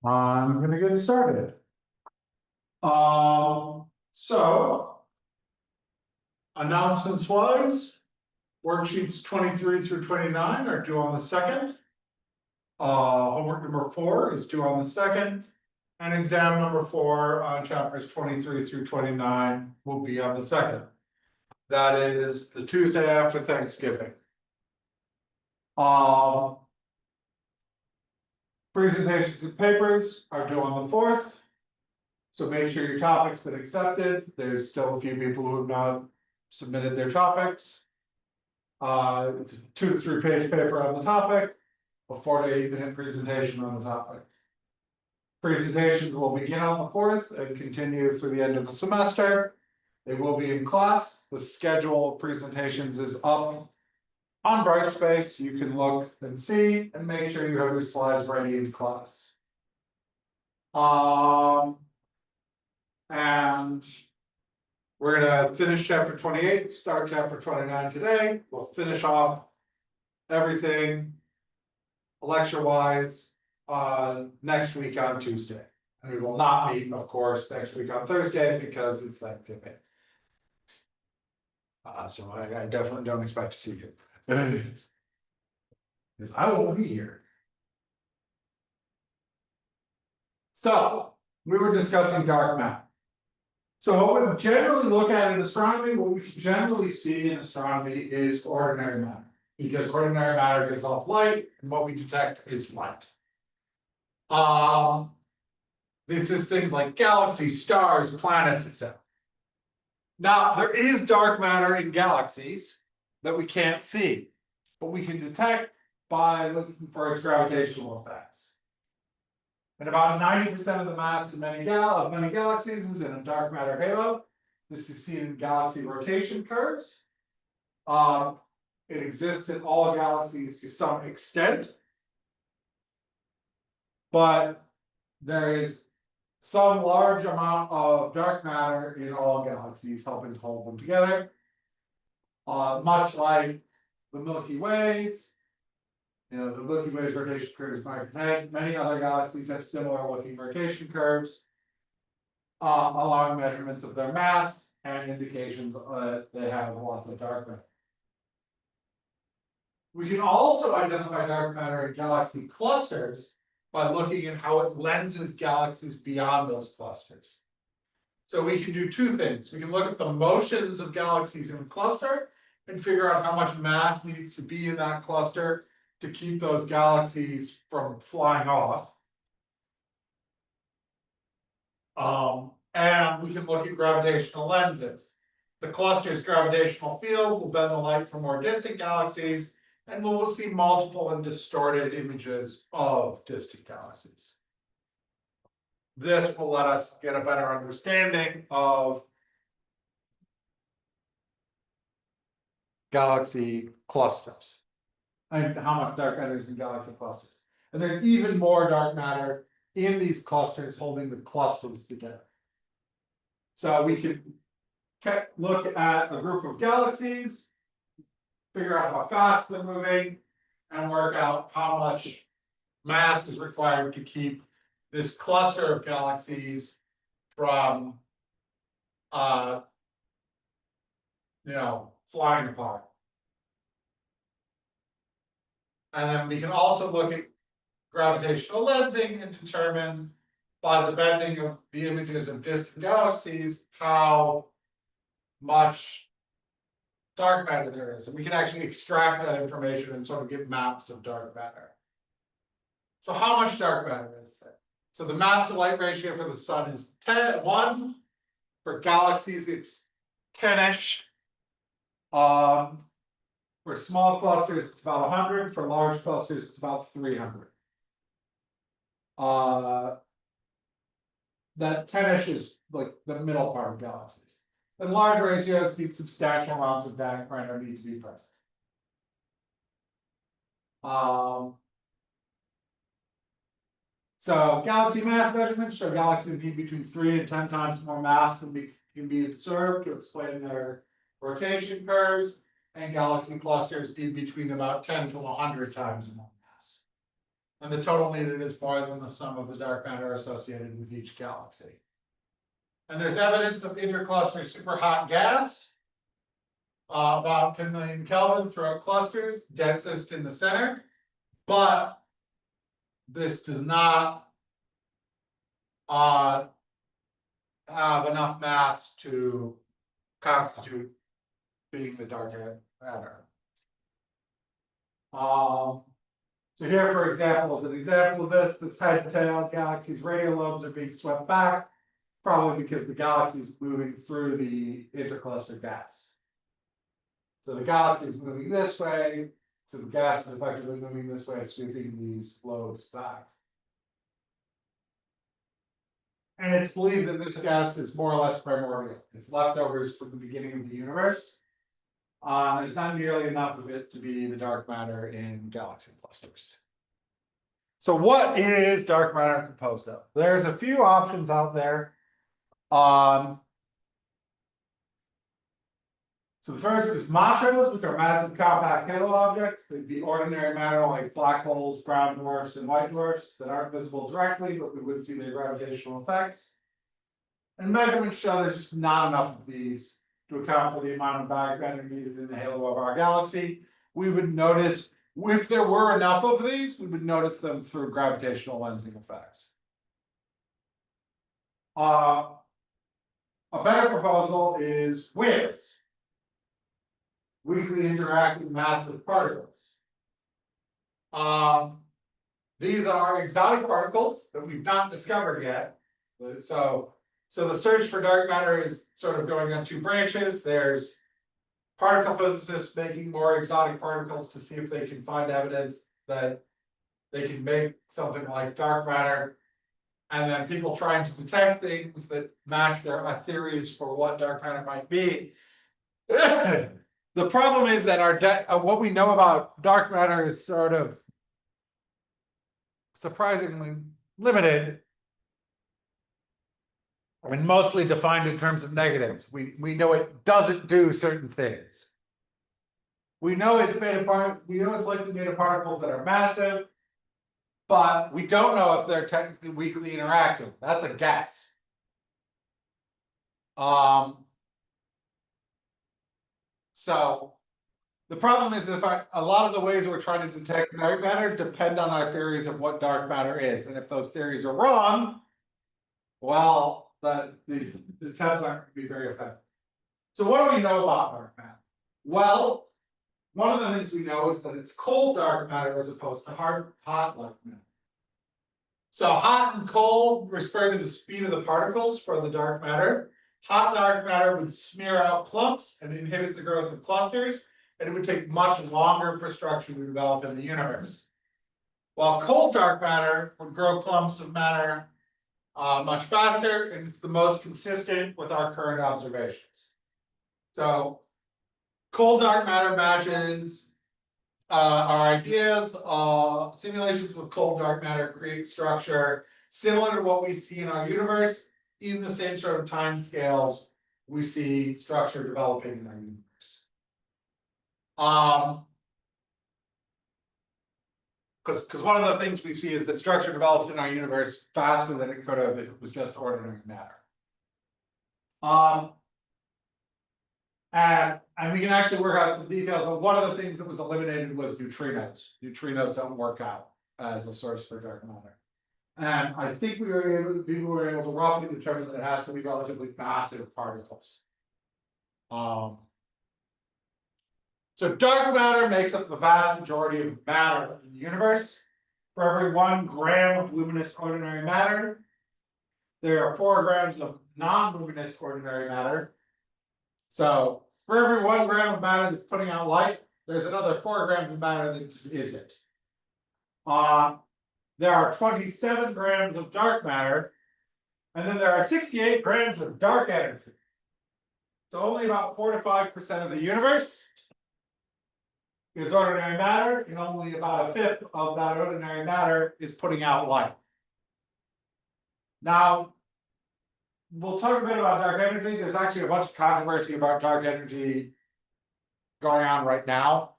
I'm gonna get started. So announcements wise, worksheets 23 through 29 are due on the 2nd. Homework number 4 is due on the 2nd. And exam number 4 on chapters 23 through 29 will be on the 2nd. That is the Tuesday after Thanksgiving. Presentations and papers are due on the 4th. So make sure your topic's been accepted. There's still a few people who have not submitted their topics. It's a 2 to 3 page paper on the topic, a 4 to 8 minute presentation on the topic. Presentations will begin on the 4th and continue through the end of the semester. They will be in class. The schedule of presentations is up on Brightspace. You can look and see and make sure you have your slides ready in class. And we're gonna finish chapter 28, start chapter 29 today. We'll finish off everything lecture-wise next week on Tuesday. And we will not meet, of course, next week on Thursday because it's Thanksgiving. So I definitely don't expect to see you. Because I won't be here. So we were discussing dark matter. So what we generally look at in astronomy, what we generally see in astronomy is ordinary matter. Because ordinary matter gives off light, and what we detect is light. This is things like galaxies, stars, planets, etc. Now, there is dark matter in galaxies that we can't see, but we can detect by looking for its gravitational effects. And about 90% of the mass of many galaxies is in a dark matter halo. This is seen in galaxy rotation curves. It exists in all galaxies to some extent, but there is some large amount of dark matter in all galaxies helping to hold them together. Much like the Milky Ways. The Milky Way's rotation curves might many other galaxies have similar looking rotation curves, allowing measurements of their mass and indications that they have lots of dark matter. We can also identify dark matter in galaxy clusters by looking at how it lenses galaxies beyond those clusters. So we can do two things. We can look at the motions of galaxies in a cluster and figure out how much mass needs to be in that cluster to keep those galaxies from flying off. And we can look at gravitational lenses. The cluster's gravitational field will bend the light from more distant galaxies, and we'll see multiple and distorted images of distant galaxies. This will let us get a better understanding of galaxy clusters and how much dark matter is in galaxy clusters. And there's even more dark matter in these clusters holding the clusters together. So we can look at a group of galaxies, figure out how fast they're moving, and work out how much mass is required to keep this cluster of galaxies from flying apart. And then we can also look at gravitational lensing and determine by the bending of the images of distant galaxies how much dark matter there is. And we can actually extract that information and sort of get maps of dark matter. So how much dark matter is there? So the mass to light ratio for the sun is 1. For galaxies, it's 10-ish. For small clusters, it's about 100. For large clusters, it's about 300. That 10-ish is like the middle part of galaxies. And large ratios mean substantial amounts of dark matter need to be present. So galaxy mass measurements show galaxies need between 3 and 10 times more mass than can be observed to explain their rotation curves, and galaxy clusters need between about 10 to 100 times more mass. And the total needed is more than the sum of the dark matter associated with each galaxy. And there's evidence of intercluster superhot gas, about 10 million Kelvin throughout clusters, densest in the center, but this does not have enough mass to constitute being the dark matter. So here, for example, is an example of this head tail galaxy's radial lobes are being swept back, probably because the galaxy is moving through the intercluster gas. So the galaxy is moving this way, so the gas is effectively moving this way, sweeping these lobes back. And it's believed that this gas is more or less primordial. It's leftovers from the beginning of the universe. There's not nearly enough of it to be the dark matter in galaxy clusters. So what is dark matter composed of? There's a few options out there. So the first is machos, which are massive compact halo objects. They'd be ordinary matter like black holes, brown dwarfs, and white dwarfs that aren't visible directly, but we would see their gravitational effects. And measurements show there's just not enough of these to account for the amount of dark matter needed in the halo of our galaxy. We would notice, if there were enough of these, we would notice them through gravitational lensing effects. A better proposal is WIMPs. Weakly interacting massive particles. These are exotic particles that we've not discovered yet. So the search for dark matter is sort of going on two branches. There's particle physicists making more exotic particles to see if they can find evidence that they can make something like dark matter. And then people trying to detect things that match their theories for what dark matter might be. The problem is that what we know about dark matter is sort of surprisingly limited and mostly defined in terms of negatives. We know it doesn't do certain things. We know it's made of we know it's likely made of particles that are massive, but we don't know if they're technically weakly interacting. That's a guess. So the problem is a lot of the ways we're trying to detect dark matter depend on our theories of what dark matter is. And if those theories are wrong, well, these attempts aren't going to be very effective. So what do we know about dark matter? Well, one of the things we know is that it's cold dark matter as opposed to hot dark matter. So hot and cold refer to the speed of the particles for the dark matter. Hot dark matter would smear out clumps and inhibit the growth of clusters, and it would take much longer for structure to develop in the universe. While cold dark matter would grow clumps of matter much faster, and it's the most consistent with our current observations. So cold dark matter matches our ideas. Simulations with cold dark matter create structure similar to what we see in our universe, in the same sort of time scales we see structure developing in our universe. Because one of the things we see is that structure develops in our universe faster than it could have if it was just ordinary matter. And we can actually work out some details on one of the things that was eliminated was neutrinos. Neutrinos don't work out as a source for dark matter. And I think people were able to roughly determine that it has to be relatively massive particles. So dark matter makes up the vast majority of matter in the universe. For every 1 gram of luminous ordinary matter, there are 4 grams of non-luminous ordinary matter. So for every 1 gram of matter that's putting out light, there's another 4 grams of matter that isn't. There are 27 grams of dark matter, and then there are 68 grams of dark energy. So only about 4 to 5% of the universe is ordinary matter, and only about a fifth of that ordinary matter is putting out light. Now, we'll talk a bit about dark energy. There's actually a bunch of controversy about dark energy going on right now.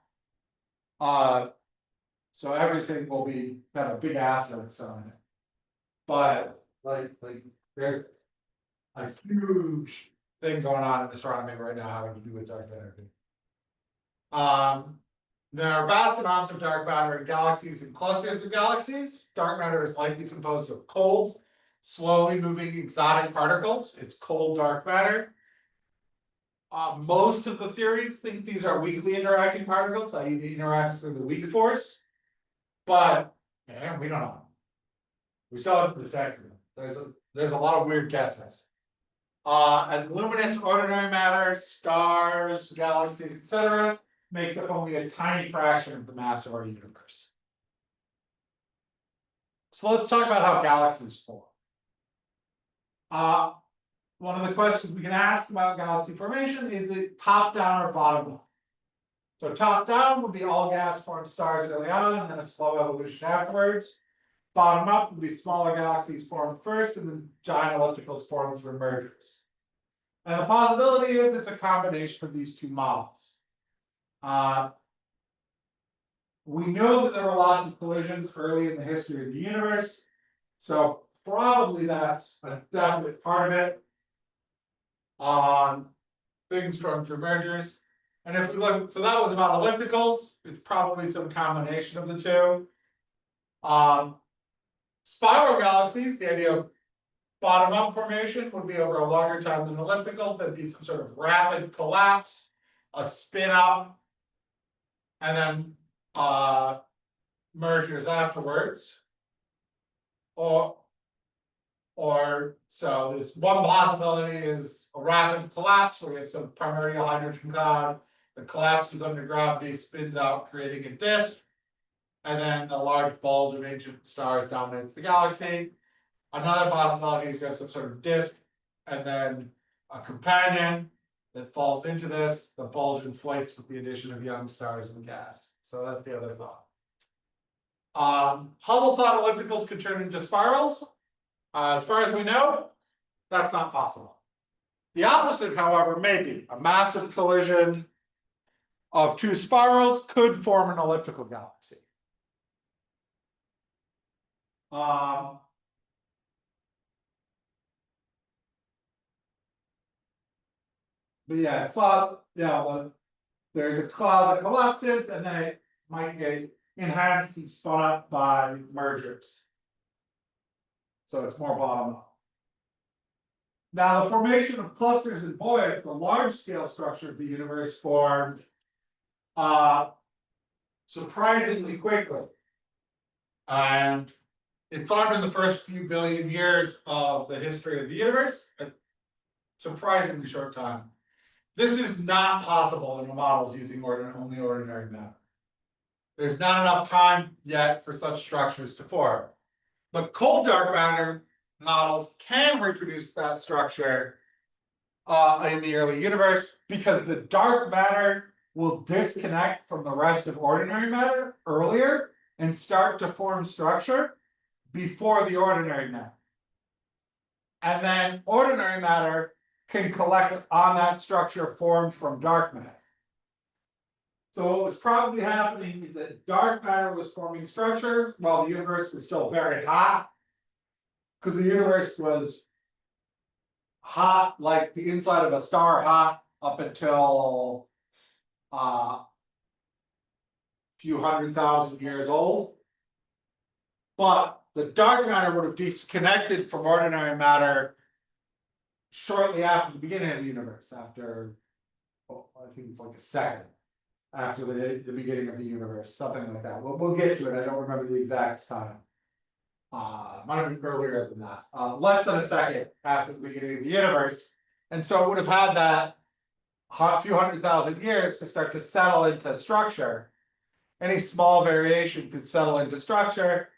So everything will be kind of big asterisks on it. But like there's a huge thing going on in astronomy right now having to do with dark energy. There are vast amounts of dark matter in galaxies and clusters of galaxies. Dark matter is likely composed of cold, slowly moving exotic particles. It's cold dark matter. Most of the theories think these are weakly interacting particles, i.e. they interact through the weak force. But man, we don't know. We still haven't detected them. There's a lot of weird guesses. And luminous ordinary matter, stars, galaxies, etc., makes up only a tiny fraction of the mass of our universe. So let's talk about how galaxies form. One of the questions we can ask about galaxy formation is it top down or bottom up? So top down would be all gas formed stars early on and then a slow evolution afterwards. Bottom up would be smaller galaxies formed first and then giant ellipticals formed through mergers. And the possibility is it's a combination of these two models. We know that there were lots of collisions early in the history of the universe, so probably that's a definite part of it. Things from through mergers. And if we look, so that was about ellipticals, it's probably some combination of the two. Spiral galaxies, the idea of bottom-up formation would be over a longer time than ellipticals. There'd be some sort of rapid collapse, a spin up, and then mergers afterwards. Or so there's one possibility is a rapid collapse where we have some primordial hydrogen cloud that collapses under gravity, spins out, creating a disk, and then a large bulge of ancient stars dominates the galaxy. Another possibility is you have some sort of disk and then a companion that falls into this. The bulge inflates with the addition of young stars and gas. So that's the other thought. Hubble thought ellipticals could turn into spirals. As far as we know, that's not possible. The opposite, however, may be. A massive collision of two spirals could form an elliptical galaxy. But yeah, it's thought, there's a cloud that collapses and then it might get enhanced and spun up by mergers. So it's more bottom up. Now, the formation of clusters and voids, the large scale structure of the universe, formed surprisingly quickly. And it formed in the first few billion years of the history of the universe, a surprisingly short time. This is not possible in the models using only ordinary matter. There's not enough time yet for such structures to form. But cold dark matter models can reproduce that structure in the early universe because the dark matter will disconnect from the rest of ordinary matter earlier and start to form structure before the ordinary matter. And then ordinary matter can collect on that structure formed from dark matter. So what was probably happening is that dark matter was forming structure while the universe was still very hot, because the universe was hot like the inside of a star hot up until a few 100,000 years old. But the dark matter would have disconnected from ordinary matter shortly after the beginning of the universe, after, I think it's like a second after the beginning of the universe, something like that. We'll get to it. I don't remember the exact time. Might have been earlier than that. Less than a second after the beginning of the universe. And so it would have had that few 100,000 years to start to settle into structure. Any small variation could settle into structure,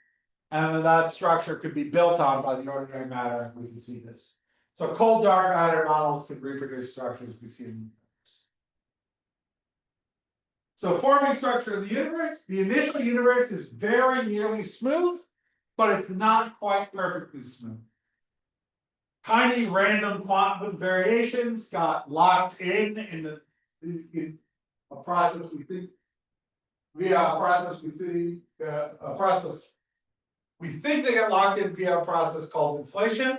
and then that structure could be built on by the ordinary matter. We can see this. So cold dark matter models could reproduce structures we see in the universe. So forming structure of the universe, the initial universe is very nearly smooth, but it's not quite perfectly smooth. Tiny random quantum variations got locked in a process we think via a process we think they get locked in via a process called inflation,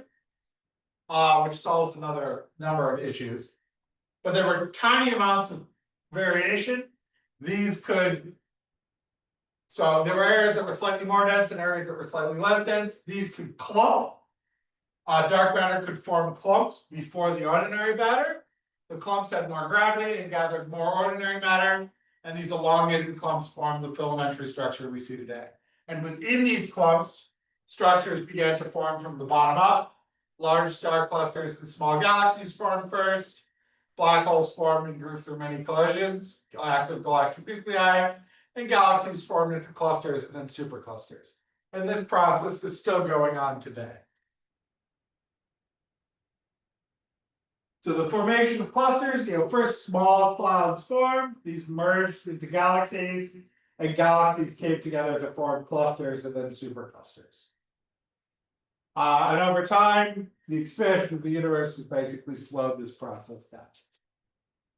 which solves another number of issues. But there were tiny amounts of variation. These could, so there were areas that were slightly more dense and areas that were slightly less dense. These could clump. Dark matter could form clumps before the ordinary matter. The clumps had more gravity and gathered more ordinary matter, and these elongated clumps formed the filamentary structure we see today. And within these clumps, structures began to form from the bottom up. Large star clusters and small galaxies formed first. Black holes formed and grew through many collisions, active galactic nuclei, and galaxies formed into clusters and then superclusters. And this process is still going on today. So the formation of clusters, first small clouds formed, these merged into galaxies, and galaxies came together to form clusters and then superclusters. And over time, the expansion of the universe has basically slowed this process down.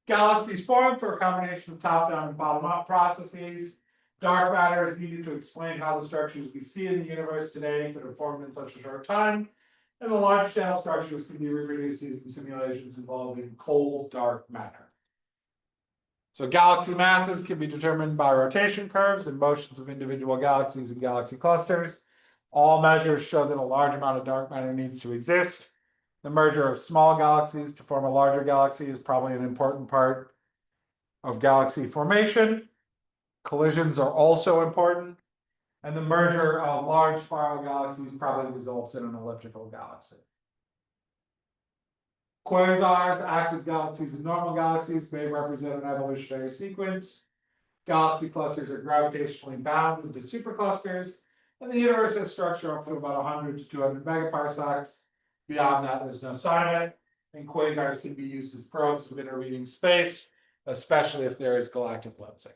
Galaxies formed for a combination of top-down and bottom-up processes. Dark matter is needed to explain how the structures we see in the universe today could have formed in such a short time. And the large-scale structures can be reproduced using simulations involving cold, dark matter. So galaxy masses can be determined by rotation curves and motions of individual galaxies and galaxy clusters. All measures show that a large amount of dark matter needs to exist. The merger of small galaxies to form a larger galaxy is probably an important part of galaxy formation. Collisions are also important. And the merger of large spiral galaxies probably results in an elliptical galaxy. Quasars, active galaxies, and normal galaxies may represent an evolutionary sequence. Galaxy clusters are gravitationally bound into superclusters, and the universe has structure up to about 100 to 200 megaparsecs. Beyond that, there's no sign of it, and quasars can be used as probes of intervening space, especially if there is galactic lensing.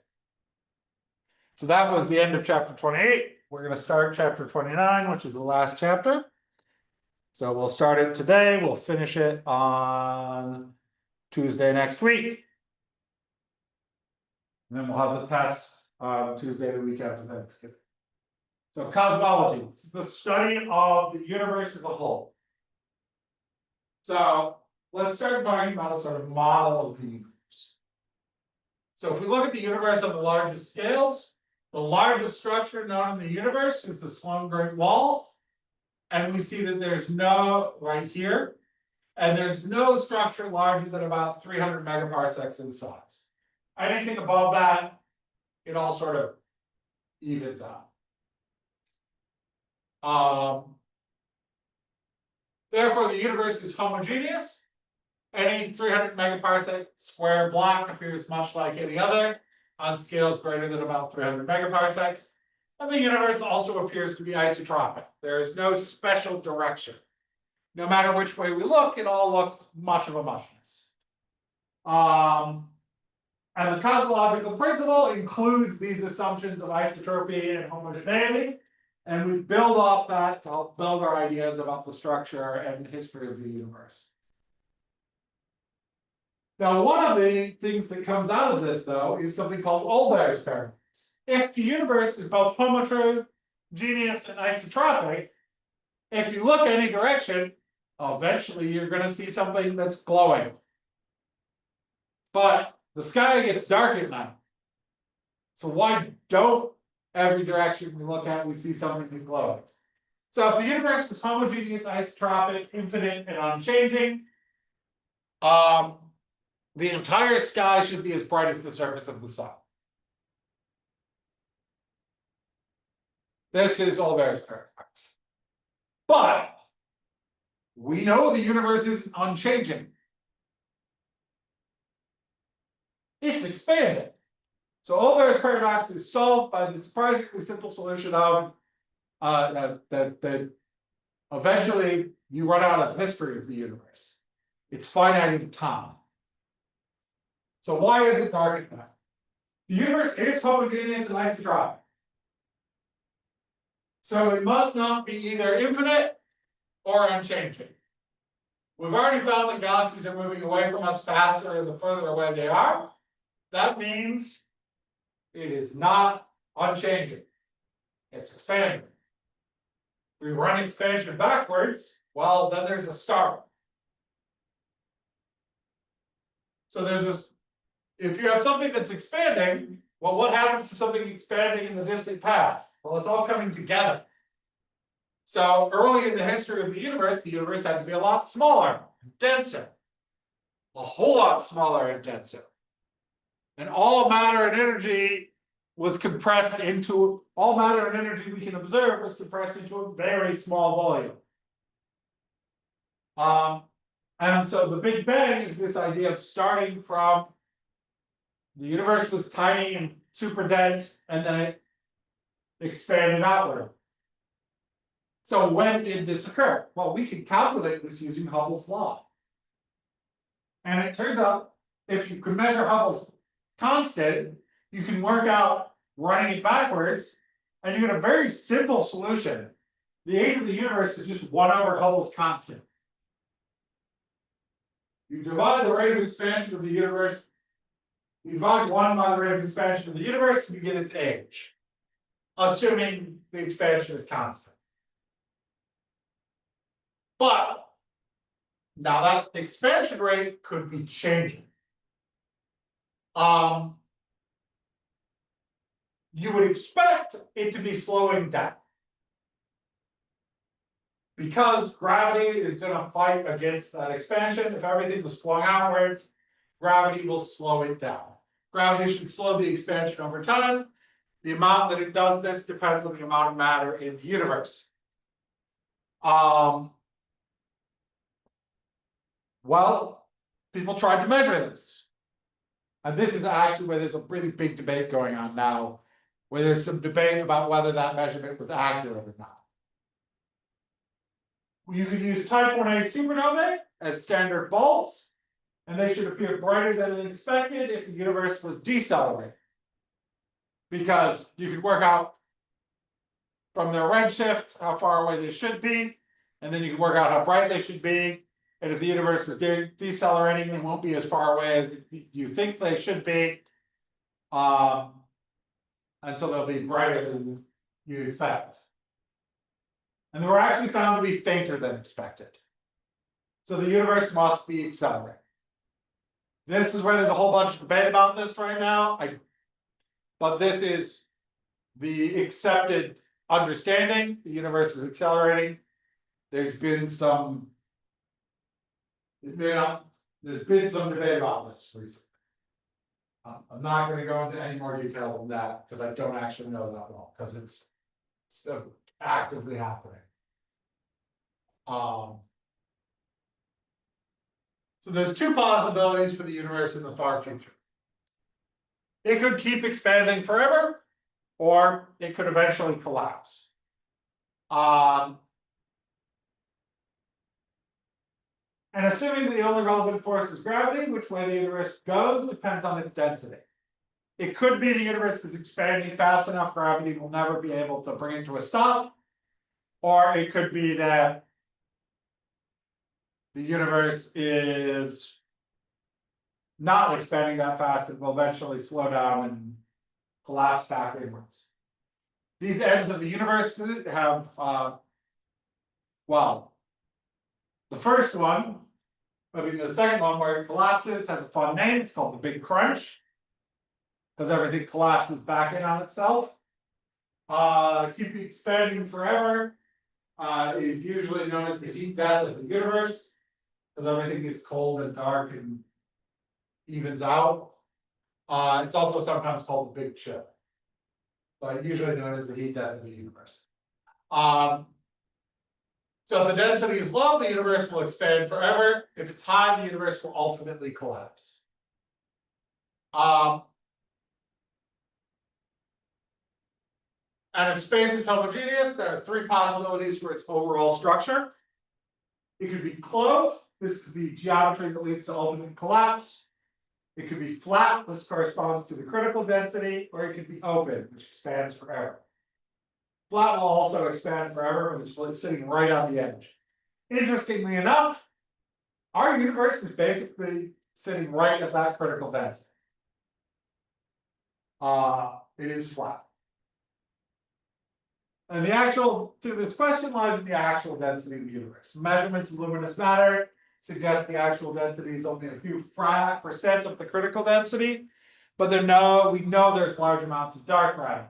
So that was the end of chapter 28. We're going to start chapter 29, which is the last chapter. So we'll start it today. We'll finish it on Tuesday next week. And then we'll have the test on Tuesday, the week after Thanksgiving. So cosmology, this is the study of the universe as a whole. So let's start talking about a sort of model of the universe. So if we look at the universe on the largest scales, the largest structure known in the universe is the Sloan Great Wall. And we see that there's no, right here, and there's no structure larger than about 300 megaparsecs in size. Anything above that, it all sort of evens out. Therefore, the universe is homogeneous. Any 300 megaparsec square block appears much like any other on scales greater than about 300 megaparsecs. And the universe also appears to be isotropic. There is no special direction. No matter which way we look, it all looks much of a muchness. And the cosmological principle includes these assumptions of isotropy and homogeneity. And we build off that to help build our ideas about the structure and history of the universe. Now, one of the things that comes out of this, though, is something called Olber's paradox. If the universe is both homogeneous and isotropic, if you look any direction, eventually you're going to see something that's glowing. But the sky gets dark at night. So why don't every direction we look at, we see something that glows? So if the universe was homogeneous, isotropic, infinite, and unchanging, the entire sky should be as bright as the surface of the sun. This is Olber's paradox. But we know the universe is unchanging. It's expanding. So Olber's paradox is solved by the surprisingly simple solution of that eventually you run out of history of the universe. It's finite in time. So why is it dark at night? The universe is homogeneous and isotropic. So it must not be either infinite or unchanging. We've already found that galaxies are moving away from us faster the further away they are. That means it is not unchanging. It's expanding. We run expansion backwards, well, then there's a star. So there's this, if you have something that's expanding, well, what happens to something expanding in the distant past? Well, it's all coming together. So early in the history of the universe had to be a lot smaller, denser, a whole lot smaller and denser. And all matter and energy was compressed into, all matter and energy we can observe was compressed into a very small volume. And so the Big Bang is this idea of starting from the universe was tiny and super dense, and then it expanded outward. So when did this occur? Well, we can calculate this using Hubble's law. And it turns out if you can measure Hubble's constant, you can work out running it backwards, and you get a very simple solution. The age of the universe is just 1 over Hubble's constant. You divide the rate of expansion of the universe, you divide 1 by the rate of expansion of the universe, and you get its age, assuming the expansion is constant. But now that expansion rate could be changing. You would expect it to be slowing down, because gravity is going to fight against that expansion. If everything was flowing outwards, gravity will slow it down. Gravity should slow the expansion over time. The amount that it does this depends on the amount of matter in the universe. Well, people tried to measure this. And this is actually where there's a really big debate going on now, where there's some debate about whether that measurement was accurate or not. You could use type 1a supernovae as standard bulbs, and they should appear brighter than expected if the universe was decelerating. Because you could work out from their redshift how far away they should be, and then you can work out how bright they should be. And if the universe is decelerating, they won't be as far away as you think they should be. And so they'll be brighter than you expect. And they were actually found to be fainter than expected. So the universe must be accelerating. This is where there's a whole bunch of debate about this right now. But this is the accepted understanding. The universe is accelerating. There's been some debate about this recently. I'm not going to go into any more detail than that because I don't actually know that well, because it's still actively happening. So there's 2 possibilities for the universe in the far future. It could keep expanding forever, or it could eventually collapse. And assuming the only relevant force is gravity, which way the universe goes depends on its density. It could be the universe is expanding fast enough, gravity will never be able to bring it to a stop. Or it could be that the universe is not expanding that fast and will eventually slow down and collapse back inwards. These ends of the universe have, well, the first one, the second one where it collapses has a fun name. It's called the Big Crunch, because everything collapses back in on itself. Keep expanding forever is usually known as the heat death of the universe, because everything gets cold and dark and evens out. It's also sometimes called the Big Chill, but usually known as the heat death of the universe. So if the density is low, the universe will expand forever. If it's high, the universe will ultimately collapse. And if space is homogeneous, there are 3 possibilities for its overall structure. It could be closed. This is the geometry that leads to ultimate collapse. It could be flat. This corresponds to the critical density, or it could be open, which expands forever. Flat will also expand forever, but it's sitting right on the edge. Interestingly enough, our universe is basically sitting right at that critical density. it is flat. And the actual, to this question lies in the actual density of the universe. Measurements of luminous matter suggest the actual density is only a few percent of the critical density, but we know there's large amounts of dark matter.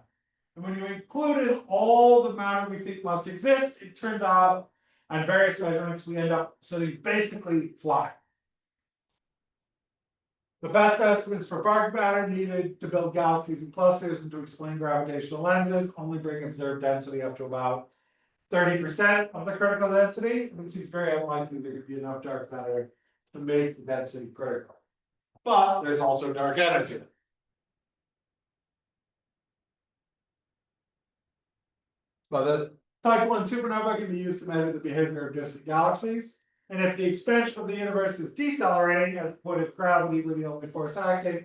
And when you included all the matter we think must exist, it turns out on various measurements we end up sitting basically flat. The best estimates for dark matter needed to build galaxies and clusters and to explain gravitational lenses only bring observed density up to about 30% of the critical density. It seems very unlikely there could be enough dark matter to make the density critical. But there's also dark energy. But the type 1 supernova can be used to measure the behavior of distant galaxies. And if the expansion of the universe is decelerating, as what if gravity were the only force acting,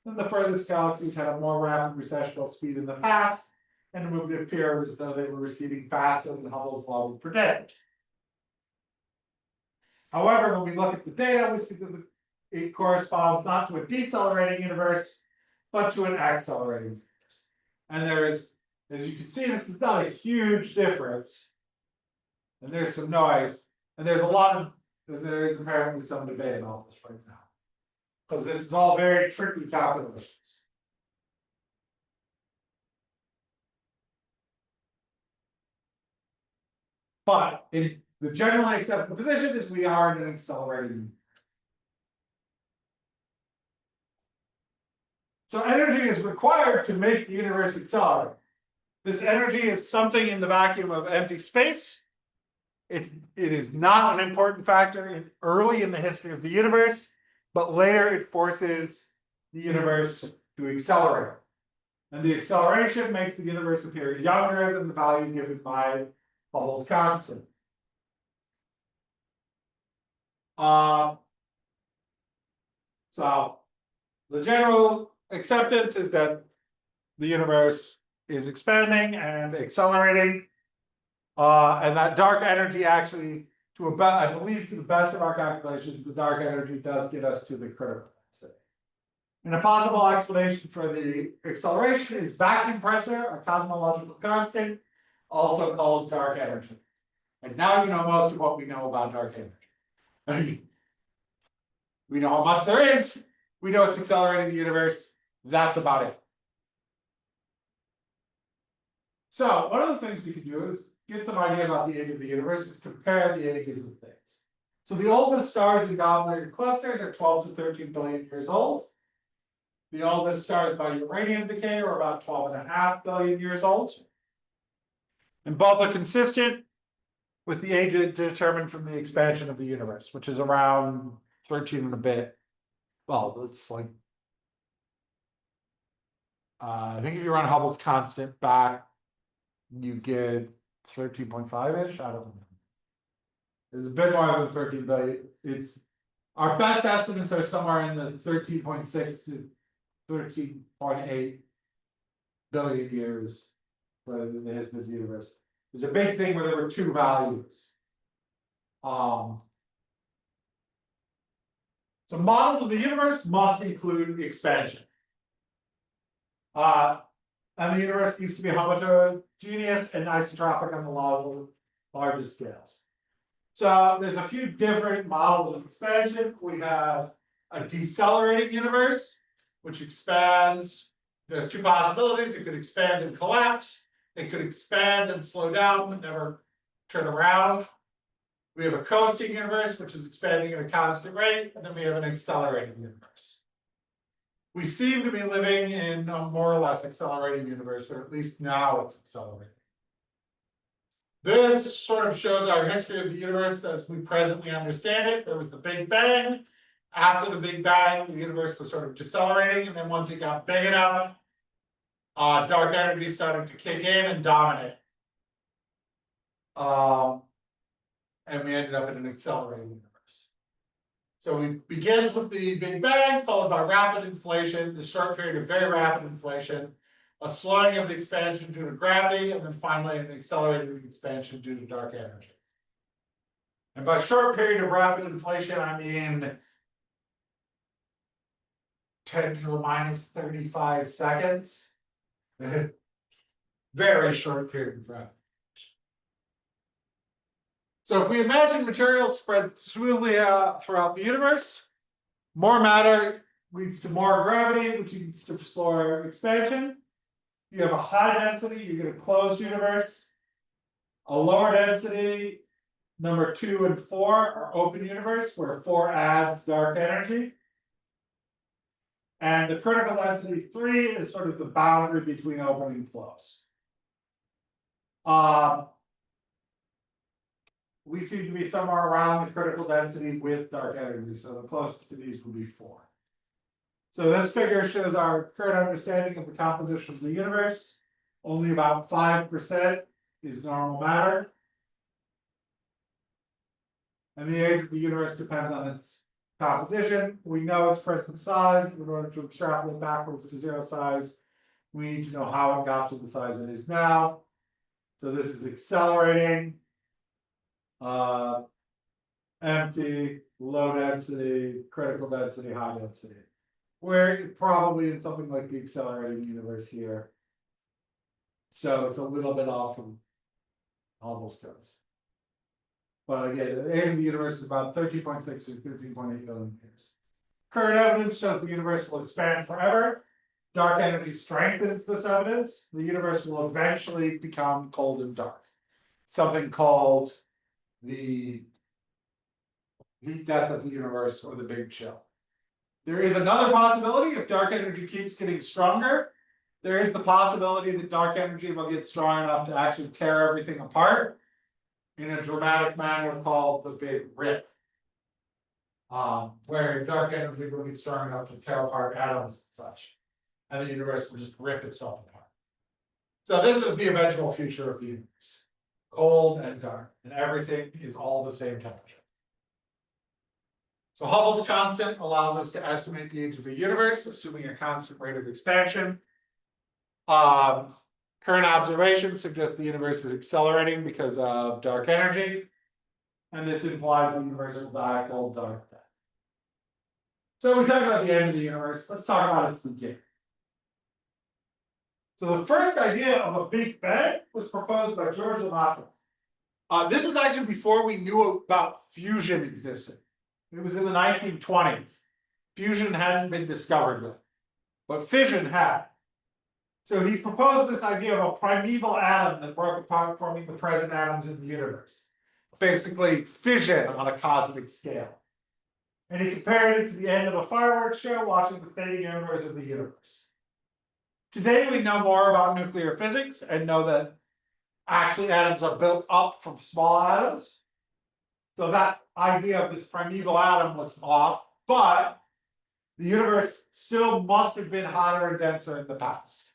then the furthest galaxies had a more rapid recessional speed in the past, and it would appear as though they were receding faster than Hubble's law would predict. However, when we look at the data, we see that it corresponds not to a decelerating universe, but to an accelerating universe. And there is, as you can see, this is not a huge difference. And there's some noise, and there is apparently some debate about this right now. Because this is all very tricky calculations. But in the generally accepted position is we are in an accelerating universe. So energy is required to make the universe accelerate. This energy is something in the vacuum of empty space. It is not an important factor early in the history of the universe, but later it forces the universe to accelerate. And the acceleration makes the universe appear younger than the value given by Hubble's constant. So the general acceptance is that the universe is expanding and accelerating, and that dark energy actually, I believe to the best of our calculations, the dark energy does get us to the critical density. And a possible explanation for the acceleration is vacuum pressure, a cosmological constant, also called dark energy. And now you know most of what we know about dark energy. We know how much there is. We know it's accelerating the universe. That's about it. So one of the things we can do is get some idea about the age of the universe, is compare the ages of things. So the oldest stars in galaxy clusters are 12 to 13 billion years old. The oldest stars by uranium decay are about 12.5 billion years old. And both are consistent with the age determined from the expansion of the universe, which is around 13 and a bit. Well, it's like, I think if you run Hubble's constant back, you get 13.5-ish. I don't know. There's a bit more than 13 billion. Our best estimates are somewhere in the 13.6 to 13.8 billion years for the history of the universe. There's a big thing where there were two values. So models of the universe must include expansion. And the universe needs to be homogeneous and isotropic on the largest scales. So there's a few different models of expansion. We have a decelerating universe, which expands. There's two possibilities. It could expand and collapse. It could expand and slow down, but never turn around. We have a coasting universe, which is expanding at a constant rate. And then we have an accelerating universe. We seem to be living in a more or less accelerating universe, or at least now it's accelerating. This sort of shows our history of the universe as we presently understand it. There was the Big Bang. After the Big Bang, the universe was sort of decelerating, and then once it got big enough, dark energy started to kick in and dominate. And we ended up in an accelerating universe. So it begins with the Big Bang, followed by rapid inflation, the short period of very rapid inflation, a slowing of the expansion due to gravity, and then finally an accelerated expansion due to dark energy. And by short period of rapid inflation, I mean 10 to the minus 35 seconds. Very short period of time. So if we imagine materials spread smoothly throughout the universe, more matter leads to more gravity, which leads to slower expansion. You have a high density, you get a closed universe. A lower density, number 2 and 4 are open universe, where 4 adds dark energy. And the critical density 3 is sort of the boundary between open and closed. We seem to be somewhere around the critical density with dark energy, so the closest to these would be 4. So this figure shows our current understanding of the composition of the universe. Only about 5% is normal matter. And the age of the universe depends on its composition. We know its present size. In order to extrapolate backwards to 0 size, we need to know how it got to the size it is now. So this is accelerating, empty, low density, critical density, high density. We're probably in something like the accelerating universe here. So it's a little bit off from Hubble's codes. But again, the age of the universe is about 13.6 to 13.8 billion years. Current evidence shows the universe will expand forever. Dark energy strengthens this evidence. The universe will eventually become cold and dark. Something called the heat death of the universe, or the Big Chill. There is another possibility. If dark energy keeps getting stronger, there is the possibility that dark energy will get strong enough to actually tear everything apart in a dramatic manner called the Big Rip, where dark energy will get strong enough to tear apart atoms and such, and the universe will just rip itself apart. So this is the eventual future of the universe: cold and dark, and everything is all the same temperature. So Hubble's constant allows us to estimate the age of the universe, assuming a constant rate of expansion. Current observations suggest the universe is accelerating because of dark energy, and this implies the universe will die a cold, dark death. So we talk about the end of the universe. Let's talk about its beginning. So the first idea of a Big Bang was proposed by George Lemaitre. This was actually before we knew about fusion existed. It was in the 1920s. Fusion hadn't been discovered yet, but fission had. So he proposed this idea of a primeval atom that broke apart, forming the present atoms in the universe. Basically, fission on a cosmic scale. And he compared it to the end of a fireworks show, watching the fading embers of the universe. Today, we know more about nuclear physics and know that actually atoms are built up from small atoms. So that idea of this primeval atom was off, but the universe still must have been hotter and denser in the past.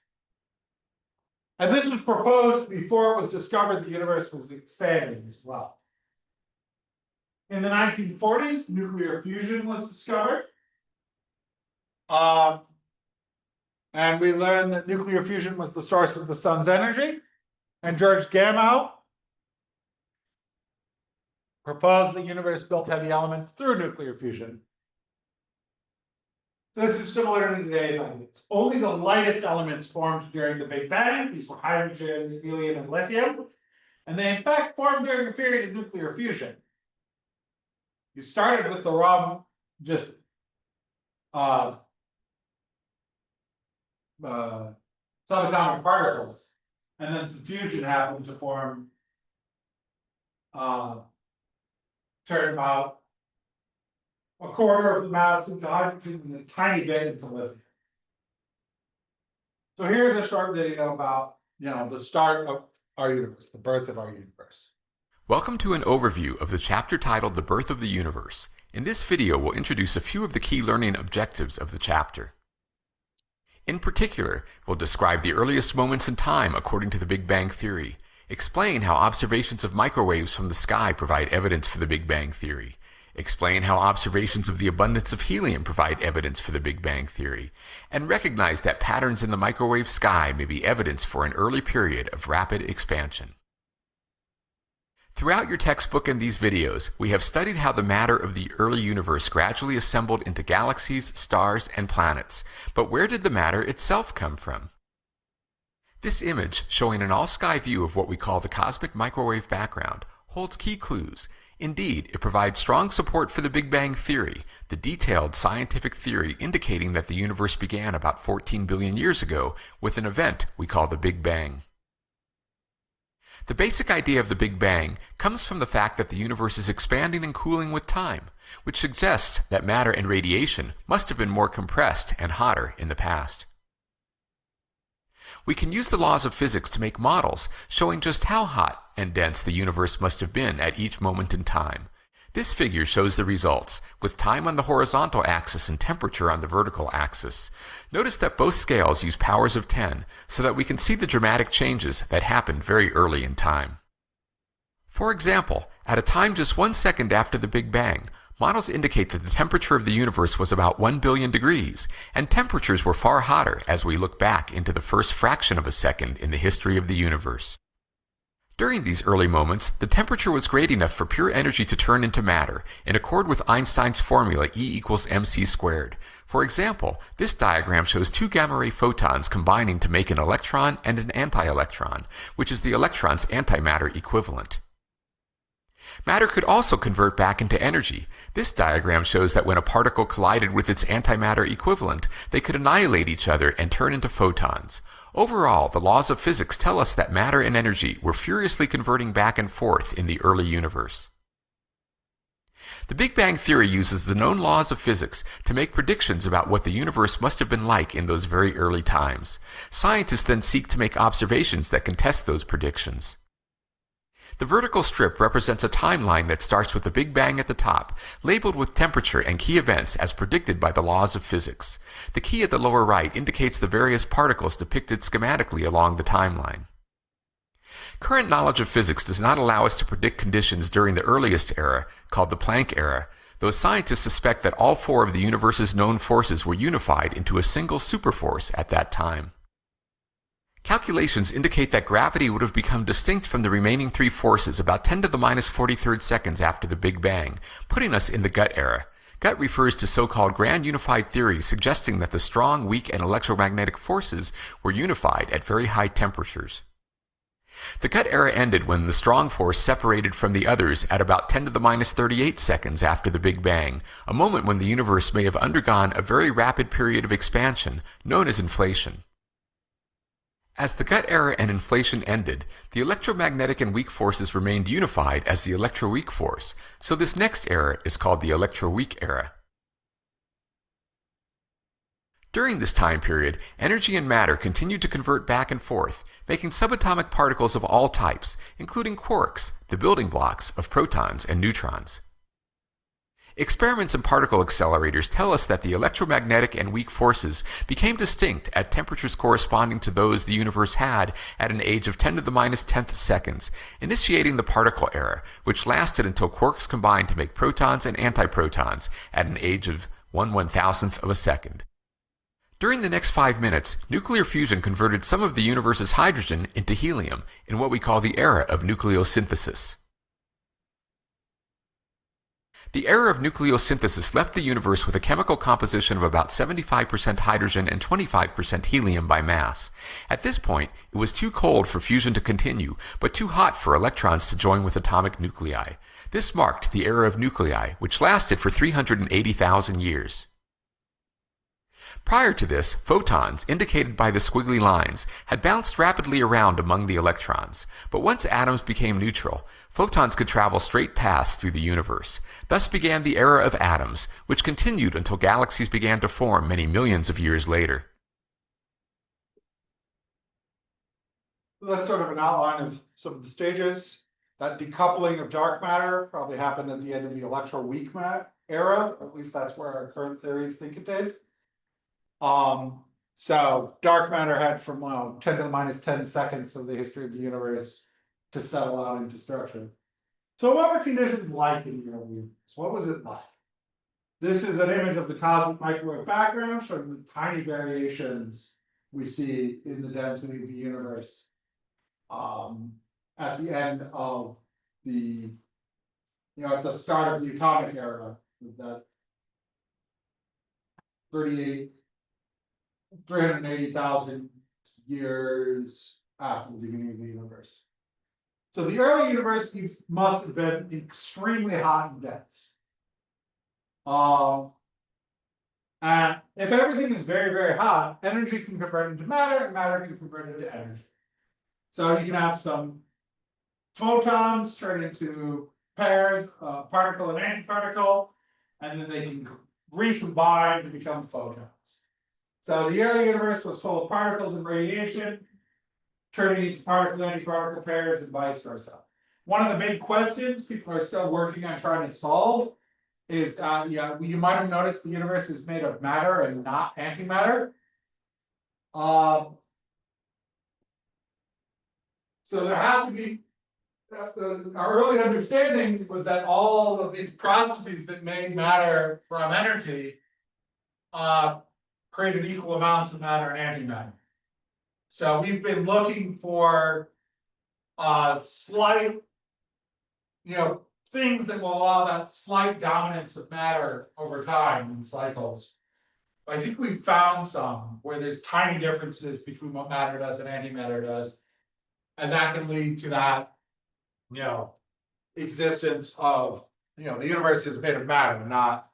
And this was proposed before it was discovered the universe was expanding as well. In the 1940s, nuclear fusion was discovered. And we learned that nuclear fusion was the source of the sun's energy. And George Gamow proposed the universe built heavy elements through nuclear fusion. This is similar to today's ideas. Only the lightest elements formed during the Big Bang. These were hydrogen, helium, and lithium. And they, in fact, formed during a period of nuclear fusion. You started with the raw, just subatomic particles, and then some fusion happened to form, turn about a quarter of the mass into hydrogen and a tiny bit into lithium. So here's a short video about, the start of our universe, the birth of our universe. Welcome to an overview of the chapter titled The Birth of the Universe. In this video, we'll introduce a few of the key learning objectives of the chapter. In particular, we'll describe the earliest moments in time according to the Big Bang Theory, explain how observations of microwaves from the sky provide evidence for the Big Bang Theory, explain how observations of the abundance of helium provide evidence for the Big Bang Theory, and recognize that patterns in the microwave sky may be evidence for an early period of rapid expansion. Throughout your textbook and these videos, we have studied how the matter of the early universe gradually assembled into galaxies, stars, and planets. But where did the matter itself come from? This image, showing an all-sky view of what we call the cosmic microwave background, holds key clues. Indeed, it provides strong support for the Big Bang theory, the detailed scientific theory indicating that the universe began about 14 billion years ago with an event we call the Big Bang. The basic idea of the Big Bang comes from the fact that the universe is expanding and cooling with time, which suggests that matter and radiation must have been more compressed and hotter in the past. We can use the laws of physics to make models showing just how hot and dense the universe must have been at each moment in time. This figure shows the results, with time on the horizontal axis and temperature on the vertical axis. Notice that both scales use powers of 10, so that we can see the dramatic changes that happened very early in time. For example, at a time just 1 second after the Big Bang, models indicate that the temperature of the universe was about 1 billion degrees, and temperatures were far hotter as we look back into the first fraction of a second in the history of the universe. During these early moments, the temperature was great enough for pure energy to turn into matter, in accord with Einstein's formula E equals mc squared. For example, this diagram shows two gamma-ray photons combining to make an electron and an anti-electron, which is the electron's antimatter equivalent. Matter could also convert back into energy. This diagram shows that when a particle collided with its antimatter equivalent, they could annihilate each other and turn into photons. Overall, the laws of physics tell us that matter and energy were furiously converting back and forth in the early universe. The Big Bang Theory uses the known laws of physics to make predictions about what the universe must have been like in those very early times. Scientists then seek to make observations that can test those predictions. The vertical strip represents a timeline that starts with the Big Bang at the top, labeled with temperature and key events as predicted by the laws of physics. The key at the lower right indicates the various particles depicted schematically along the timeline. Current knowledge of physics does not allow us to predict conditions during the earliest era, called the Planck era, though scientists suspect that all four of the universe's known forces were unified into a single superforce at that time. Calculations indicate that gravity would have become distinct from the remaining three forces about 10 to the minus 43rd seconds after the Big Bang, putting us in the Gut era. Gut refers to so-called grand unified theories suggesting that the strong, weak, and electromagnetic forces were unified at very high temperatures. The Gut era ended when the strong force separated from the others at about 10 to the minus 38 seconds after the Big Bang, a moment when the universe may have undergone a very rapid period of expansion, known as inflation. As the Gut era and inflation ended, the electromagnetic and weak forces remained unified as the electroweak force, so this next era is called the electroweak era. During this time period, energy and matter continued to convert back and forth, making subatomic particles of all types, including quarks, the building blocks of protons and neutrons. Experiments in particle accelerators tell us that the electromagnetic and weak forces became distinct at temperatures corresponding to those the universe had at an age of 10 to the minus 10th seconds, initiating the particle era, which lasted until quarks combined to make protons and antiprotons at an age of 1/1000th of a second. During the next 5 minutes, nuclear fusion converted some of the universe's hydrogen into helium in what we call the era of nucleosynthesis. The era of nucleosynthesis left the universe with a chemical composition of about 75% hydrogen and 25% helium by mass. At this point, it was too cold for fusion to continue, but too hot for electrons to join with atomic nuclei. This marked the era of nuclei, which lasted for 380,000 years. Prior to this, photons, indicated by the squiggly lines, had bounced rapidly around among the electrons, but once atoms became neutral, photons could travel straight paths through the universe. Thus began the era of atoms, which continued until galaxies began to form many millions of years later. That's sort of an outline of some of the stages. That decoupling of dark matter probably happened at the end of the electroweak era, or at least that's where our current theories think it did. So dark matter had from 10 to the minus 10 seconds of the history of the universe to settle out into structure. So what were conditions like in the early universe? What was it like? This is an image of the cosmic microwave background showing the tiny variations we see in the density of the universe at the end of the, at the start of the atomic era, with that 380,000 years after the beginning of the universe. So the early universe must have been extremely hot and dense. And if everything is very, very hot, energy can convert into matter, and matter can convert into energy. So you can have some photons turn into pairs, particle and antiparticle, and then they can recombine to become photons. So the early universe was full of particles and radiation, turning into particle-antiparticle pairs and vice versa. One of the big questions people are still working on trying to solve is, you might have noticed the universe is made of matter and not antimatter. So there has to be, our early understanding was that all of these processes that made matter from energy created equal amounts of matter and antimatter. So we've been looking for slight, things that will allow that slight dominance of matter over time in cycles. I think we found some where there's tiny differences between what matter does and antimatter does. And that can lead to that, existence of, the universe is made of matter, not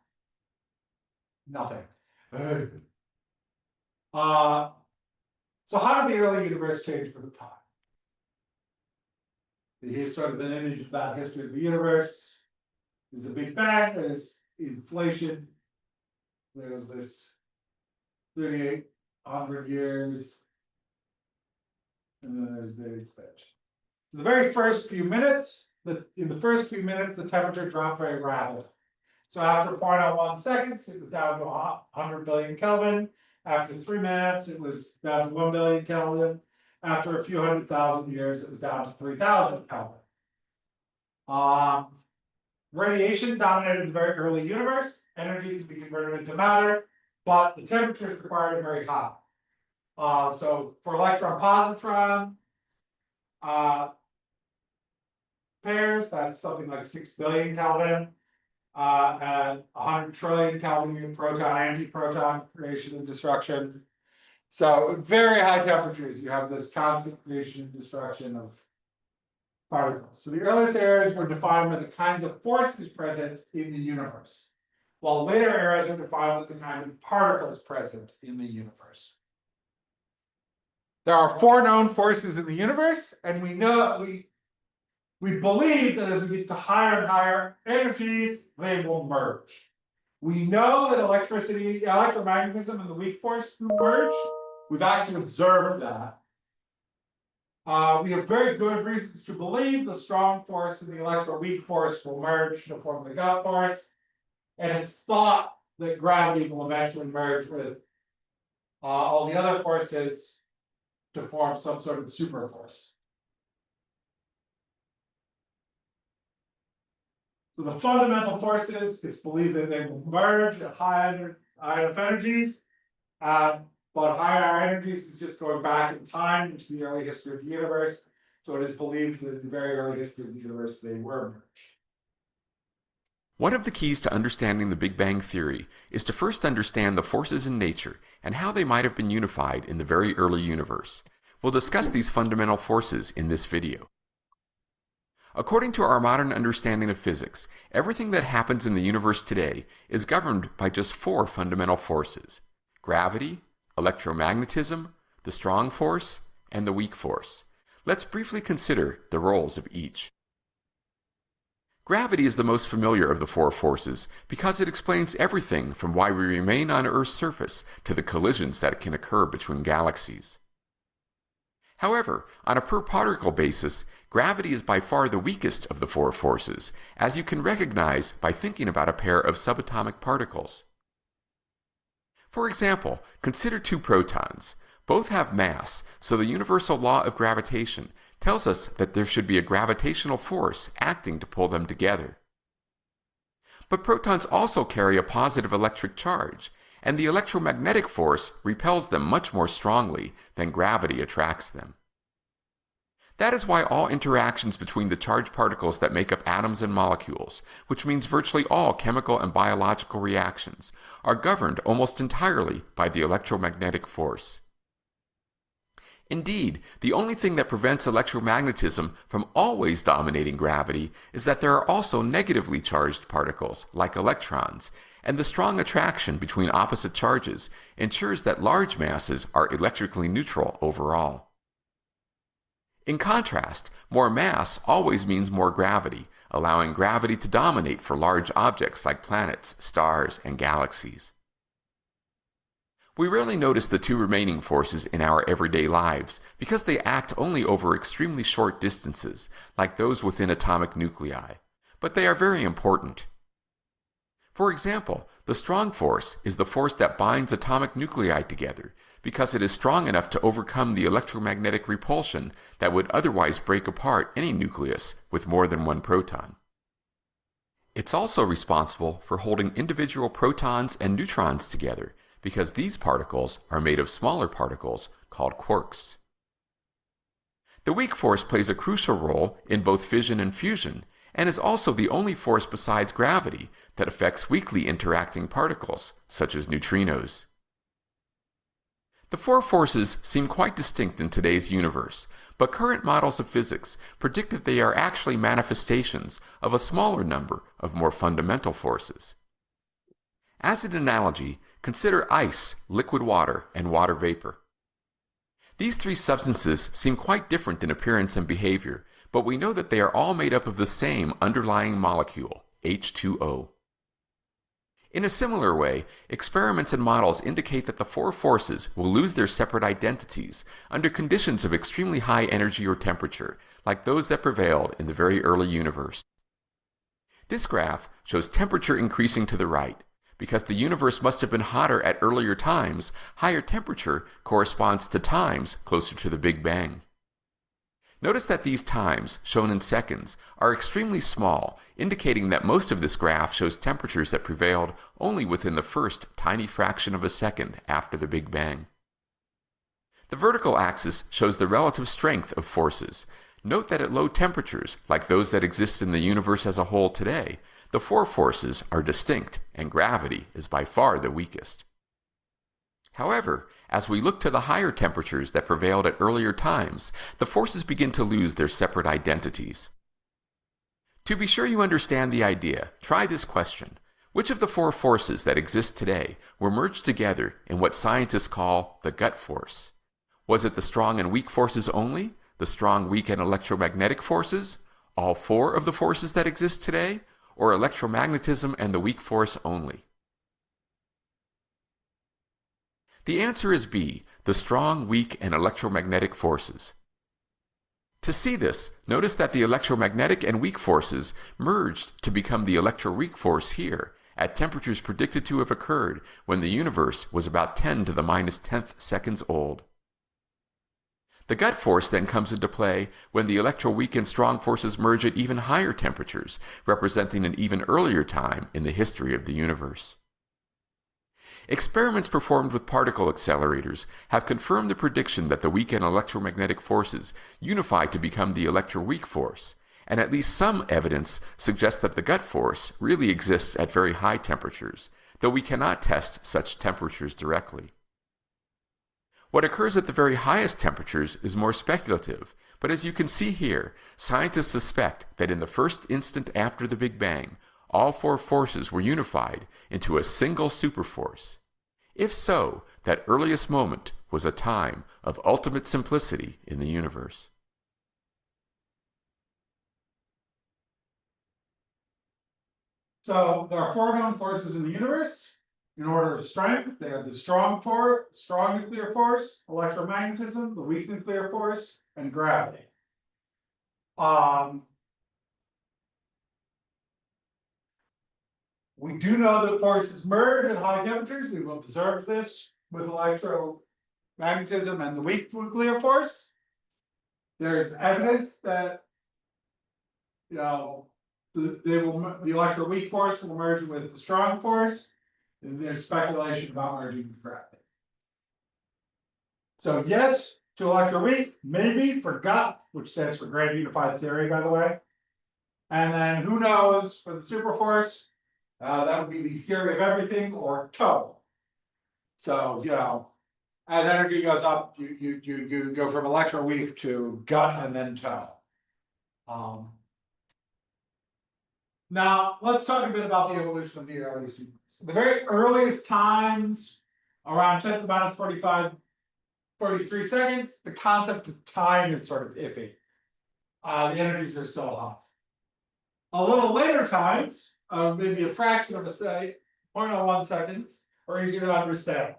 nothing. So how did the early universe change with time? Here's sort of an image of that history of the universe. There's the Big Bang, there's inflation, there's this 3,800 years, and then there's the expansion. So the very first few minutes, in the first few minutes, the temperature dropped very rapidly. So after 0.01 seconds, it was down to 100 billion Kelvin. After 3 minutes, it was down to 1 billion Kelvin. After a few 100,000 years, it was down to 3,000 Kelvin. Radiation dominated the very early universe. Energy can be converted into matter, but the temperatures required are very high. So for electron-positron pairs, that's something like 6 billion Kelvin. And 100 trillion Kelvin proton, anti-proton creation and destruction. So very high temperatures, you have this constant creation and destruction of particles. So the earliest eras were defined by the kinds of forces present in the universe, while later eras are defined by the kind of particles present in the universe. There are 4 known forces in the universe, and we believe that as we get to higher and higher energies, they will merge. We know that electricity, electromagnetism, and the weak force do merge. We've actually observed that. We have very good reasons to believe the strong force and the electroweak force will merge to form the gut force. And it's thought that gravity will eventually merge with all the other forces to form some sort of super force. So the fundamental forces, it's believed that they will merge at high enough energies. But higher energies is just going back in time into the early history of the universe. So it is believed that in the very early history of the universe, they were merged. One of the keys to understanding the Big Bang Theory is to first understand the forces in nature and how they might have been unified in the very early universe. We'll discuss these fundamental forces in this video. According to our modern understanding of physics, everything that happens in the universe today is governed by just 4 fundamental forces: gravity, electromagnetism, the strong force, and the weak force. Let's briefly consider the roles of each. Gravity is the most familiar of the 4 forces because it explains everything from why we remain on Earth's surface to the collisions that can occur between galaxies. However, on a per-particle basis, gravity is by far the weakest of the 4 forces, as you can recognize by thinking about a pair of subatomic particles. For example, consider 2 protons. Both have mass, so the universal law of gravitation tells us that there should be a gravitational force acting to pull them together. But protons also carry a positive electric charge, and the electromagnetic force repels them much more strongly than gravity attracts them. That is why all interactions between the charged particles that make up atoms and molecules, which means virtually all chemical and biological reactions, are governed almost entirely by the electromagnetic force. Indeed, the only thing that prevents electromagnetism from always dominating gravity is that there are also negatively charged particles, like electrons, and the strong attraction between opposite charges ensures that large masses are electrically neutral overall. In contrast, more mass always means more gravity, allowing gravity to dominate for large objects like planets, stars, and galaxies. We rarely notice the two remaining forces in our everyday lives because they act only over extremely short distances, like those within atomic nuclei, but they are very important. For example, the strong force is the force that binds atomic nuclei together because it is strong enough to overcome the electromagnetic repulsion that would otherwise break apart any nucleus with more than one proton. It's also responsible for holding individual protons and neutrons together because these particles are made of smaller particles called quarks. The weak force plays a crucial role in both fission and fusion, and is also the only force besides gravity that affects weakly interacting particles, such as neutrinos. The four forces seem quite distinct in today's universe, but current models of physics predict that they are actually manifestations of a smaller number of more fundamental forces. As an analogy, consider ice, liquid water, and water vapor. These three substances seem quite different in appearance and behavior, but we know that they are all made up of the same underlying molecule, H2O. In a similar way, experiments and models indicate that the four forces will lose their separate identities under conditions of extremely high energy or temperature, like those that prevailed in the very early universe. This graph shows temperature increasing to the right. Because the universe must have been hotter at earlier times, higher temperature corresponds to times closer to the Big Bang. Notice that these times, shown in seconds, are extremely small, indicating that most of this graph shows temperatures that prevailed only within the first tiny fraction of a second after the Big Bang. The vertical axis shows the relative strength of forces. Note that at low temperatures, like those that exist in the universe as a whole today, the four forces are distinct, and gravity is by far the weakest. However, as we look to the higher temperatures that prevailed at earlier times, the forces begin to lose their separate identities. To be sure you understand the idea, try this question. Which of the four forces that exist today were merged together in what scientists call the gut force? Was it the strong and weak forces only? The strong, weak, and electromagnetic forces? All four of the forces that exist today? Or electromagnetism and the weak force only? The answer is B, the strong, weak, and electromagnetic forces. To see this, notice that the electromagnetic and weak forces merged to become the electroweak force here, at temperatures predicted to have occurred when the universe was about 10 to the minus 10th seconds old. The gut force then comes into play when the electroweak and strong forces merge at even higher temperatures, representing an even earlier time in the history of the universe. Experiments performed with particle accelerators have confirmed the prediction that the weak and electromagnetic forces unify to become the electroweak force, and at least some evidence suggests that the gut force really exists at very high temperatures, though we cannot test such temperatures directly. What occurs at the very highest temperatures is more speculative, but as you can see here, scientists suspect that in the first instant after the Big Bang, all four forces were unified into a single superforce. If so, that earliest moment was a time of ultimate simplicity in the universe. So there are four known forces in the universe. In order of strength, they are the strong nuclear force, electromagnetism, the weak nuclear force, and gravity. We do know that forces merge at high temperatures. We've observed this with electromagnetism and the weak nuclear force. There's evidence that the electroweak force will merge with the strong force. And there's speculation about merging with gravity. So yes, 2 electron weak, maybe for GUT, which stands for Grand Unified Theory, by the way. And then who knows for the superforce, that would be the theory of everything, or TOE. So, you know, as energy goes up, you go from electron weak to GUT and then TOE. Now, let's talk a bit about the evolution of the earliest universe. The very earliest times, around 10 to the minus 43 seconds, the concept of time is sort of iffy. The energies are so high. A little later times, maybe a fraction of a say, 0.01 seconds, are easier to understand.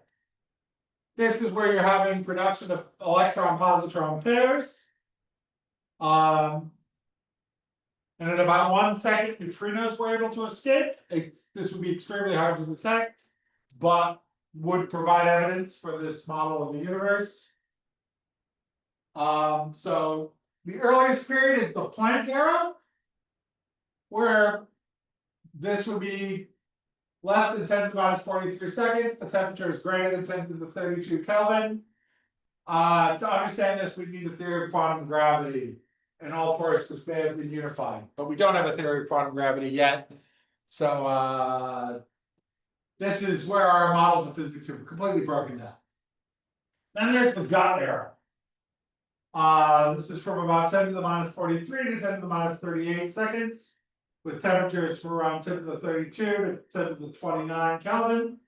This is where you're having production of electron-positron pairs. And at about 1 second, neutrinos were able to escape. This would be extremely hard to detect, but would provide evidence for this model of the universe. So the earliest period is the Planck era, where this would be less than 10 to the minus 43 seconds. The temperature is greater than 10 to the 32 Kelvin. To understand this, we need a theory of quantum gravity, and all forces may have been unified. But we don't have a theory of quantum gravity yet. So this is where our models of physics have completely broken down. Then there's the GUT era. This is from about 10 to the minus 43 to 10 to the minus 38 seconds, with temperatures from around 10 to the 32 to 10 to the 29 Kelvin.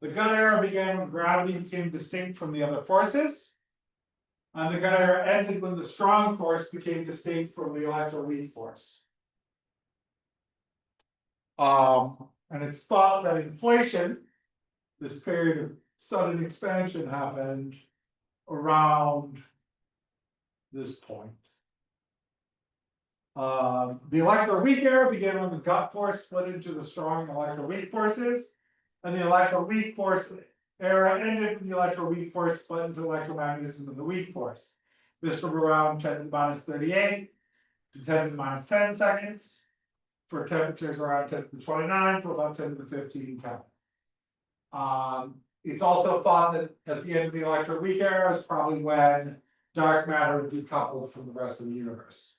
The GUT era began when gravity became distinct from the other forces. And the GUT era ended when the strong force became distinct from the electroweak force. And it's thought that inflation, this period of sudden expansion, happened around this point. The electroweak era began when the GUT force split into the strong and electroweak forces, and the electroweak force era ended when the electroweak force split into electromagnetism and the weak force. This from around 10 to the minus 38 to 10 to the minus 10 seconds, for temperatures around 10 to the 29 to about 10 to the 15 Kelvin. It's also thought that at the end of the electroweak era is probably when dark matter decoupled from the rest of the universe.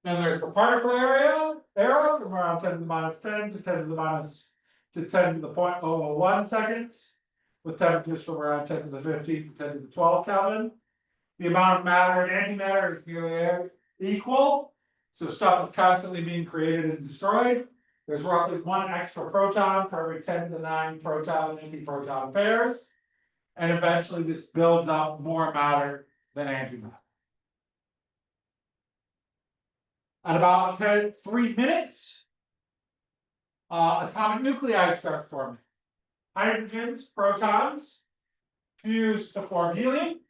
Then there's the particle era from around 10 to the minus 10 to 10 to the minus to 10 to the 0.001 seconds, with temperatures from around 10 to the 15 to 10 to the 12 Kelvin. The amount of matter and antimatter is nearly equal, so stuff is constantly being created and destroyed. There's roughly 1 extra proton for every 10 to the 9 proton and antiproton pairs, and eventually this builds up more matter than antimatter. At about 3 minutes, atomic nuclei start forming. Hydrogens, protons, fuse to form helium.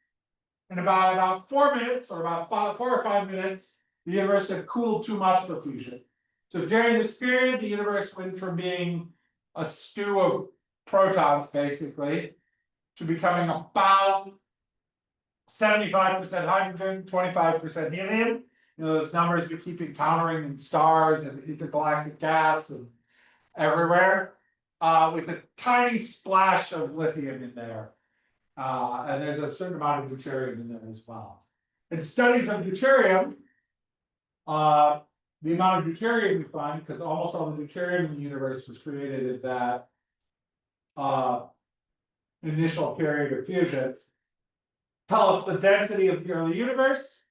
And about 4 minutes, or about 4 or 5 minutes, the universe had cooled too much for fusion. So during this period, the universe went from being a stew of protons, basically, to becoming about 75% hydrogen, 25% helium. You know, those numbers we keep encountering in stars and intergalactic gas and everywhere, with a tiny splash of lithium in there. And there's a certain amount of deuterium in there as well. In studies of deuterium, the amount of deuterium we find, because almost all the deuterium in the universe was created at that initial period of fusion, tell us the density of the early universe,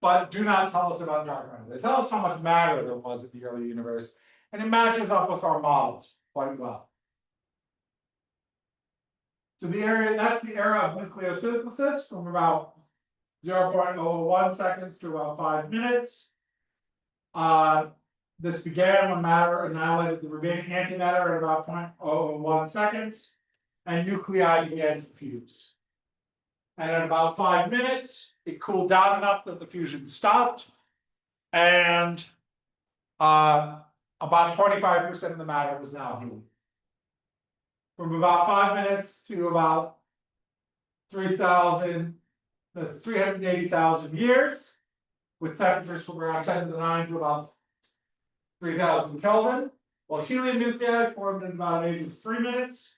but do not tell us about dark matter. They tell us how much matter there was in the early universe, and it matches up with our models quite well. So that's the era of nucleosynthesis, from about 0.001 seconds to about 5 minutes. This began when matter annihilated the remaining antimatter at about 0.001 seconds, and nuclei began to fuse. And at about 5 minutes, it cooled down enough that the fusion stopped, and about 25% of the matter was now helium. From about 5 minutes to about 380,000 years, with temperatures from around 10 to the 9 to about 3,000 Kelvin. Well, helium nuclei formed in about an age of 3 minutes.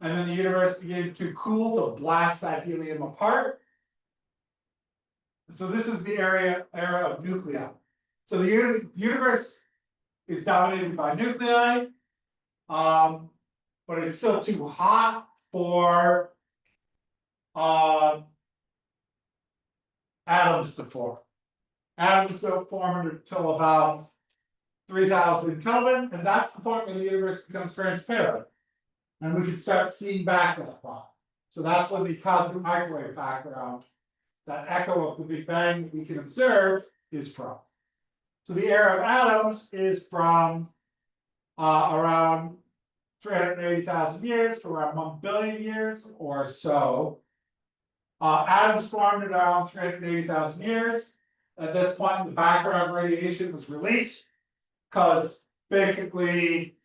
And then the universe began to cool to blast that helium apart. And so this is the era of nuclei. So the universe is dominated by nuclei, but it's still too hot for atoms to form. Atoms don't form until about 3000 Kelvin, and that's the point where the universe becomes transparent. And we can start seeing back that clock. So that's when the cosmic microwave background, that echo of the Big Bang that we can observe, is from. So the era of atoms is from around 380,000 years to around 1 billion years or so. Atoms formed at around 380,000 years. At this point, the background radiation was released because basically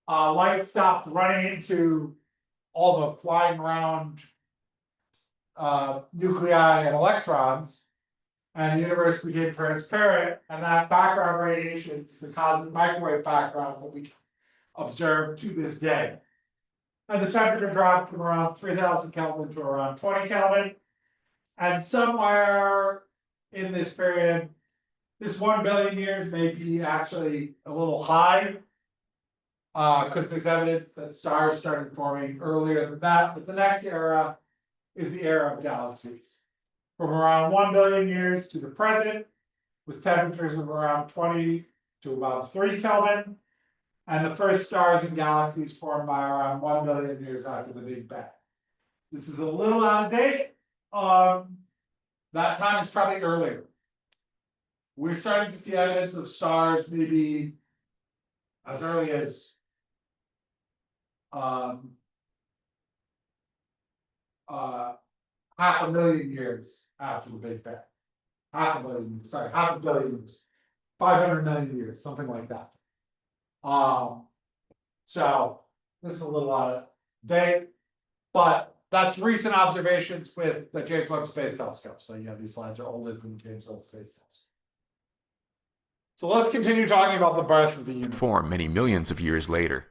light stopped running into all the flying around nuclei and electrons, and the universe became transparent, and that background radiation is the cosmic microwave background that we observe to this day. And the temperature dropped from around 3000 Kelvin to around 20 Kelvin. And somewhere in this period, this 1 billion years may be actually a little high, because there's evidence that stars started forming earlier than that. But the next era is the era of galaxies. From around 1 billion years to the present, with temperatures of around 20 to about 3 Kelvin. And the first stars and galaxies formed by around 1 billion years after the Big Bang. This is a little out of date. That time is probably earlier. We're starting to see evidence of stars maybe as early as half a million years after the Big Bang. Half a billion years. 500 million years, something like that. So this is a little out of date, but that's recent observations with the James Webb Space Telescope. So yeah, these slides are older than the James Webb Space Telescope. So let's continue talking about the birth of the universe. Form many millions of years later.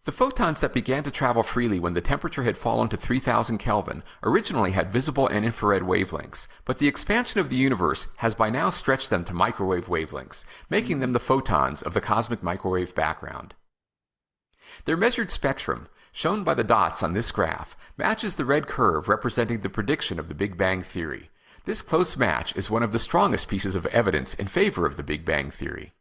The photons that began to travel freely when the temperature had fallen to 3000 Kelvin originally had visible and infrared wavelengths, but the expansion of the universe has by now stretched them to microwave wavelengths, making them the photons of the cosmic microwave background. Their measured spectrum, shown by the dots on this graph, matches the red curve representing the prediction of the Big Bang theory. This close match is one of the strongest pieces of evidence in favor of the Big Bang theory.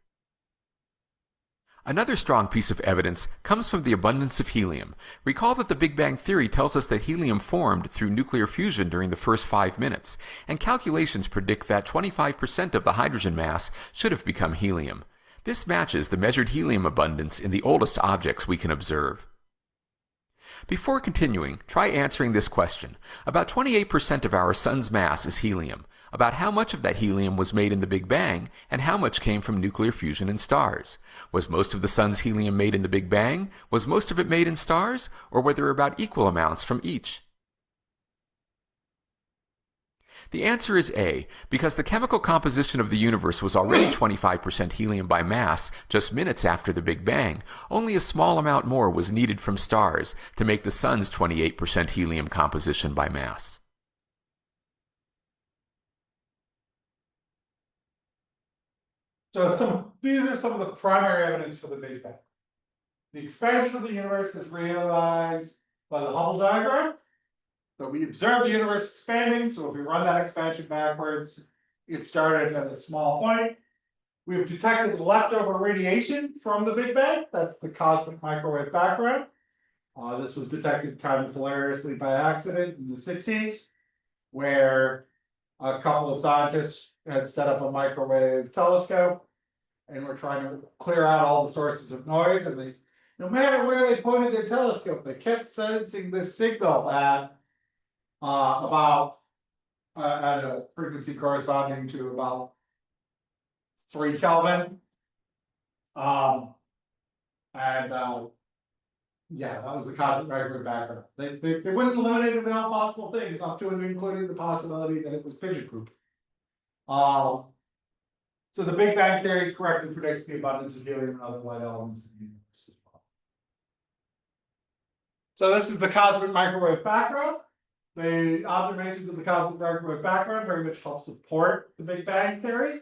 Another strong piece of evidence comes from the abundance of helium. Recall that the Big Bang theory tells us that helium formed through nuclear fusion during the first 5 minutes, and calculations predict that 25% of the hydrogen mass should have become helium. This matches the measured helium abundance in the oldest objects we can observe. Before continuing, try answering this question. About 28% of our sun's mass is helium. About how much of that helium was made in the Big Bang, and how much came from nuclear fusion in stars? Was most of the sun's helium made in the Big Bang? Was most of it made in stars? Or were there about equal amounts from each? The answer is A, because the chemical composition of the universe was already 25% helium by mass just minutes after the Big Bang. Only a small amount more was needed from stars to make the sun's 28% helium composition by mass. So these are some of the primary evidence for the Big Bang. The expansion of the universe is realized by the Hubble diagram. So we observe the universe expanding, so if we run that expansion backwards, it started at a small point. We've detected leftover radiation from the Big Bang. That's the cosmic microwave background. This was detected kind of hilariously by accident in the 60s, where a couple of scientists had set up a microwave telescope and were trying to clear out all the sources of noise. And they, no matter where they pointed their telescope, they kept sensing this signal at at a frequency corresponding to about 3 Kelvin. Yeah, that was the cosmic microwave background. They wouldn't eliminate it in all possible things, up to and including the possibility that it was pigeon poop. So the Big Bang theory correctly predicts the abundance of helium and other light elements in the universe as well. So this is the cosmic microwave background. The observations of the cosmic microwave background very much help support the Big Bang theory,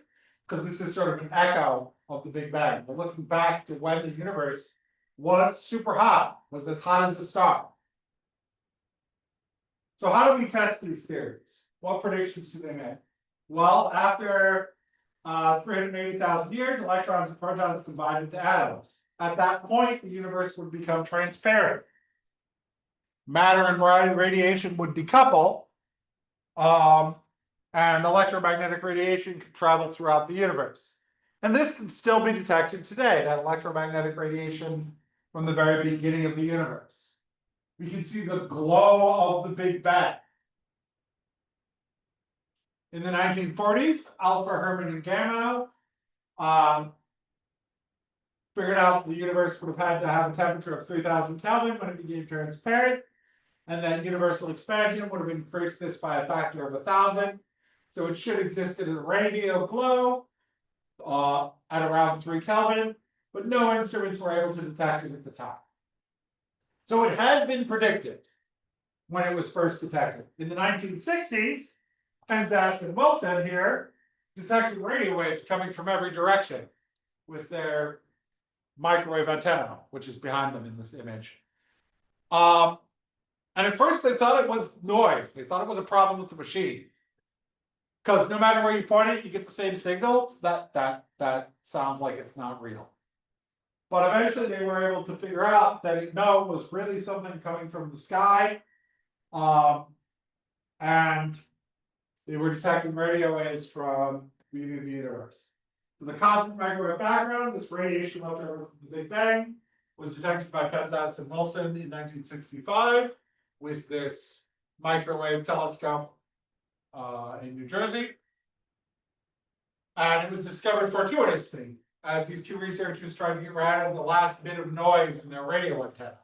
because this is sort of an echo of the Big Bang. We're looking back to when the universe was super hot, was as hot as a star. So how do we test these theories? What predictions do they make? Well, after 380,000 years, electrons and protons combined into atoms. At that point, the universe would become transparent. Matter and radiation would decouple, and electromagnetic radiation could travel throughout the universe. And this can still be detected today, that electromagnetic radiation from the very beginning of the universe. We can see the glow of the Big Bang. In the 1940s, Alpha, Herman, and Gamow figured out the universe would have had to have a temperature of 3,000 Kelvin when it became transparent, and that universal expansion would have increased this by a factor of 1,000. So it should exist in a radio glow at around 3 Kelvin, but no instruments were able to detect it at the time. So it had been predicted when it was first detected. In the 1960s, Penzas and Wilson here detected radio waves coming from every direction with their microwave antenna, which is behind them in this image. And at first they thought it was noise. They thought it was a problem with the machine. Because no matter where you point it, you get the same signal. That sounds like it's not real. But eventually they were able to figure out that it was really something coming from the sky. And they were detecting radio waves from the universe. So the cosmic microwave background, this radiation left over from the Big Bang, was detected by Penzas and Wilson in 1965 with this microwave telescope in New Jersey. And it was discovered fortuitously as these two researchers tried to get rid of the last bit of noise in their radio antenna.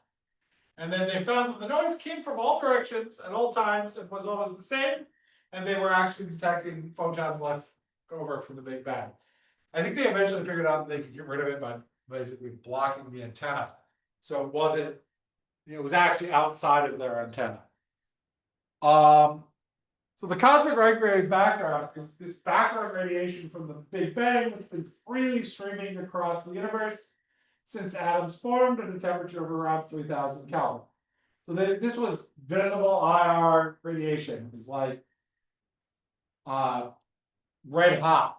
And then they found that the noise came from all directions at all times and was always the same. And they were actually detecting photons left over from the Big Bang. I think they eventually figured out that they could get rid of it by basically blocking the antenna. So it wasn't, it was actually outside of their antenna. So the cosmic microwave background is this background radiation from the Big Bang that's been freely streaming across the universe since atoms formed at a temperature of around 3,000 Kelvin. So this was visible IR radiation. It was like red hot.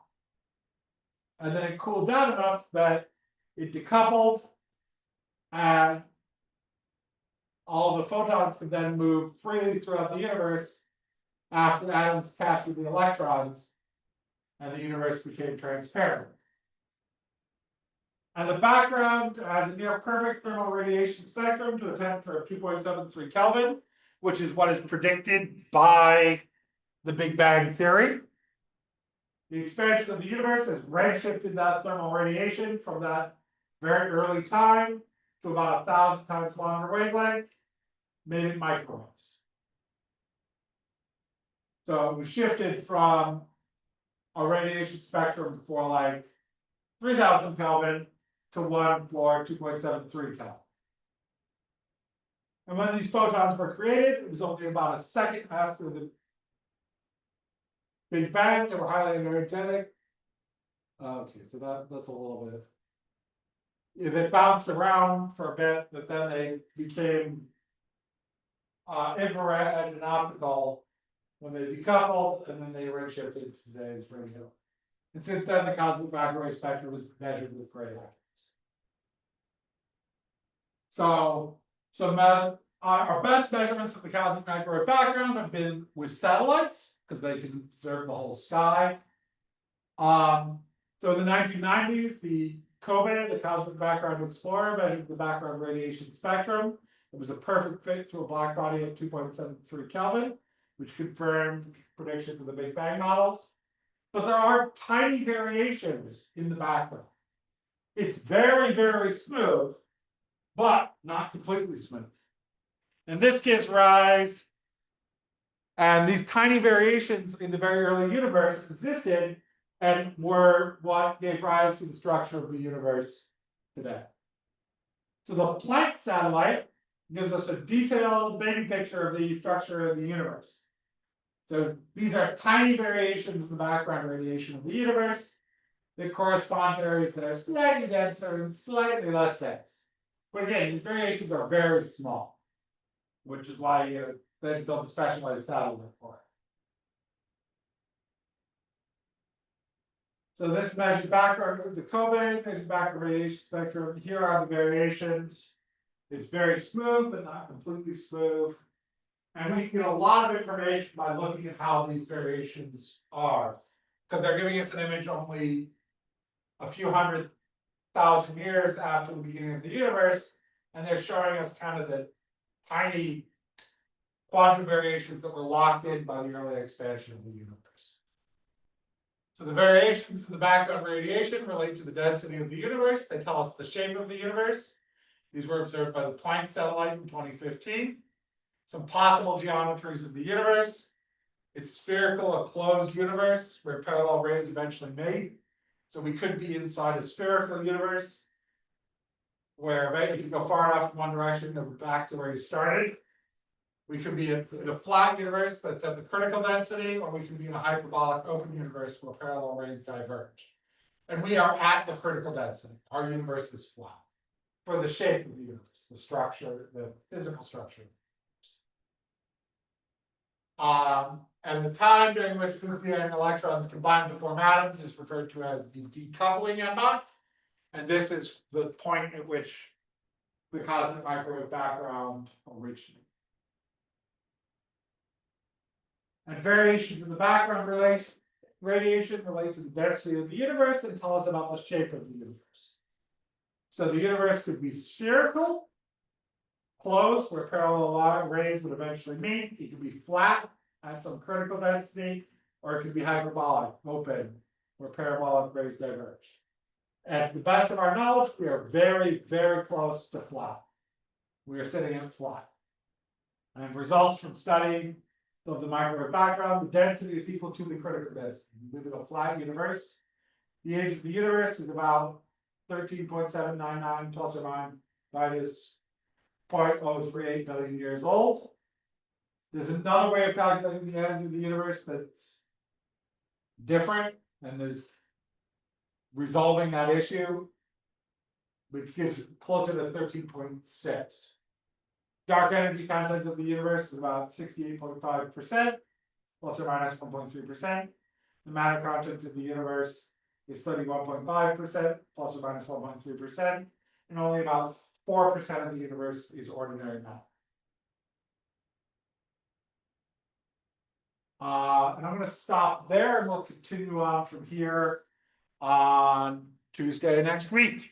And then it cooled down enough that it decoupled, and all the photons could then move freely throughout the universe after atoms captured the electrons, and the universe became transparent. And the background has a near perfect thermal radiation spectrum to a temperature of 2.73 Kelvin, which is what is predicted by the Big Bang theory. The expansion of the universe has redshifted that thermal radiation from that very early time to about 1,000 times longer wavelength, made it microwaves. So it was shifted from a radiation spectrum for like 3,000 Kelvin to one for 2.73 Kelvin. And when these photons were created, it was only about a second after the Big Bang. They were highly energetic. Okay, so that's a little bit. They bounced around for a bit, but then they became infrared and optical when they decoupled, and then they redshifted to today's radio. And since then, the cosmic microwave spectrum was measured with gray atoms. So our best measurements of the cosmic microwave background have been with satellites, because they can observe the whole sky. So in the 1990s, the COBE, the Cosmic Background Explorer, measured the background radiation spectrum. It was a perfect fit to a black body at 2.73 Kelvin, which confirmed predictions of the Big Bang models. But there are tiny variations in the background. It's very, very smooth, but not completely smooth. And this gives rise, and these tiny variations in the very early universe existed and were what gave rise to the structure of the universe today. So the Planck satellite gives us a detailed baby picture of the structure of the universe. So these are tiny variations in the background radiation of the universe that correspond to areas that are slightly denser and slightly less dense. But again, these variations are very small, which is why they built a specialized satellite for it. So this measured background, the Kobe measured background radiation spectrum. Here are the variations. It's very smooth, but not completely smooth. And we can get a lot of information by looking at how these variations are, because they're giving us an image only a few 100,000 years after the beginning of the universe, and they're showing us kind of the tiny quantum variations that were locked in by the early expansion of the universe. So the variations in the background radiation relate to the density of the universe. They tell us the shape of the universe. These were observed by the Planck satellite in 2015. Some possible geometries of the universe. It's spherical, a closed universe where parallel rays eventually meet. So we could be inside a spherical universe where if you go far enough in one direction, go back to where you started. We could be in a flat universe that's at the critical density, or we could be in a hyperbolic open universe where parallel rays diverge. And we are at the critical density. Our universe is flat for the shape of the universe, the structure, the physical structure. And the time during which nuclei and electrons combine to form atoms is referred to as the decoupling epoch. And this is the point at which the cosmic microwave background originated. And variations in the background radiation relate to the density of the universe and tell us about the shape of the universe. So the universe could be spherical, closed, where parallel rays would eventually meet. It could be flat at some critical density, or it could be hyperbolic, open, where parabolic rays diverge. And to the best of our knowledge, we are very, very close to flat. We are sitting at flat. And results from studying of the microwave background, the density is equal to the critical density. We live in a flat universe. The age of the universe is about 13.799 plus or minus 0.038 billion years old. There's another way of calculating the age of the universe that's different, and there's resolving that issue, which gives closer to 13.6. Dark energy content of the universe is about 68.5%, plus or minus 1.3%. The matter content of the universe is 31.5%, plus or minus 1.3%, and only about 4% of the universe is ordinary matter. And I'm going to stop there, and we'll continue on from here on Tuesday next week.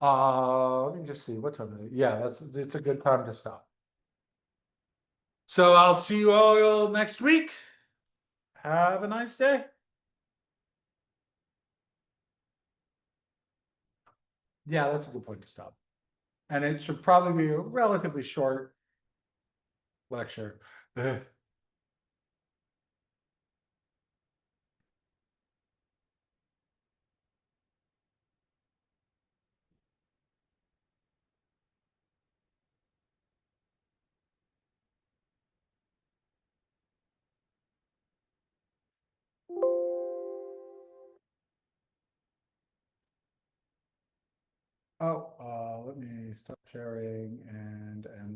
Let me just see what time it is. Yeah, it's a good time to stop. So I'll see you all next week. Have a nice day. Yeah, that's a good point to stop. And it should probably be a relatively short lecture. Let me stop sharing and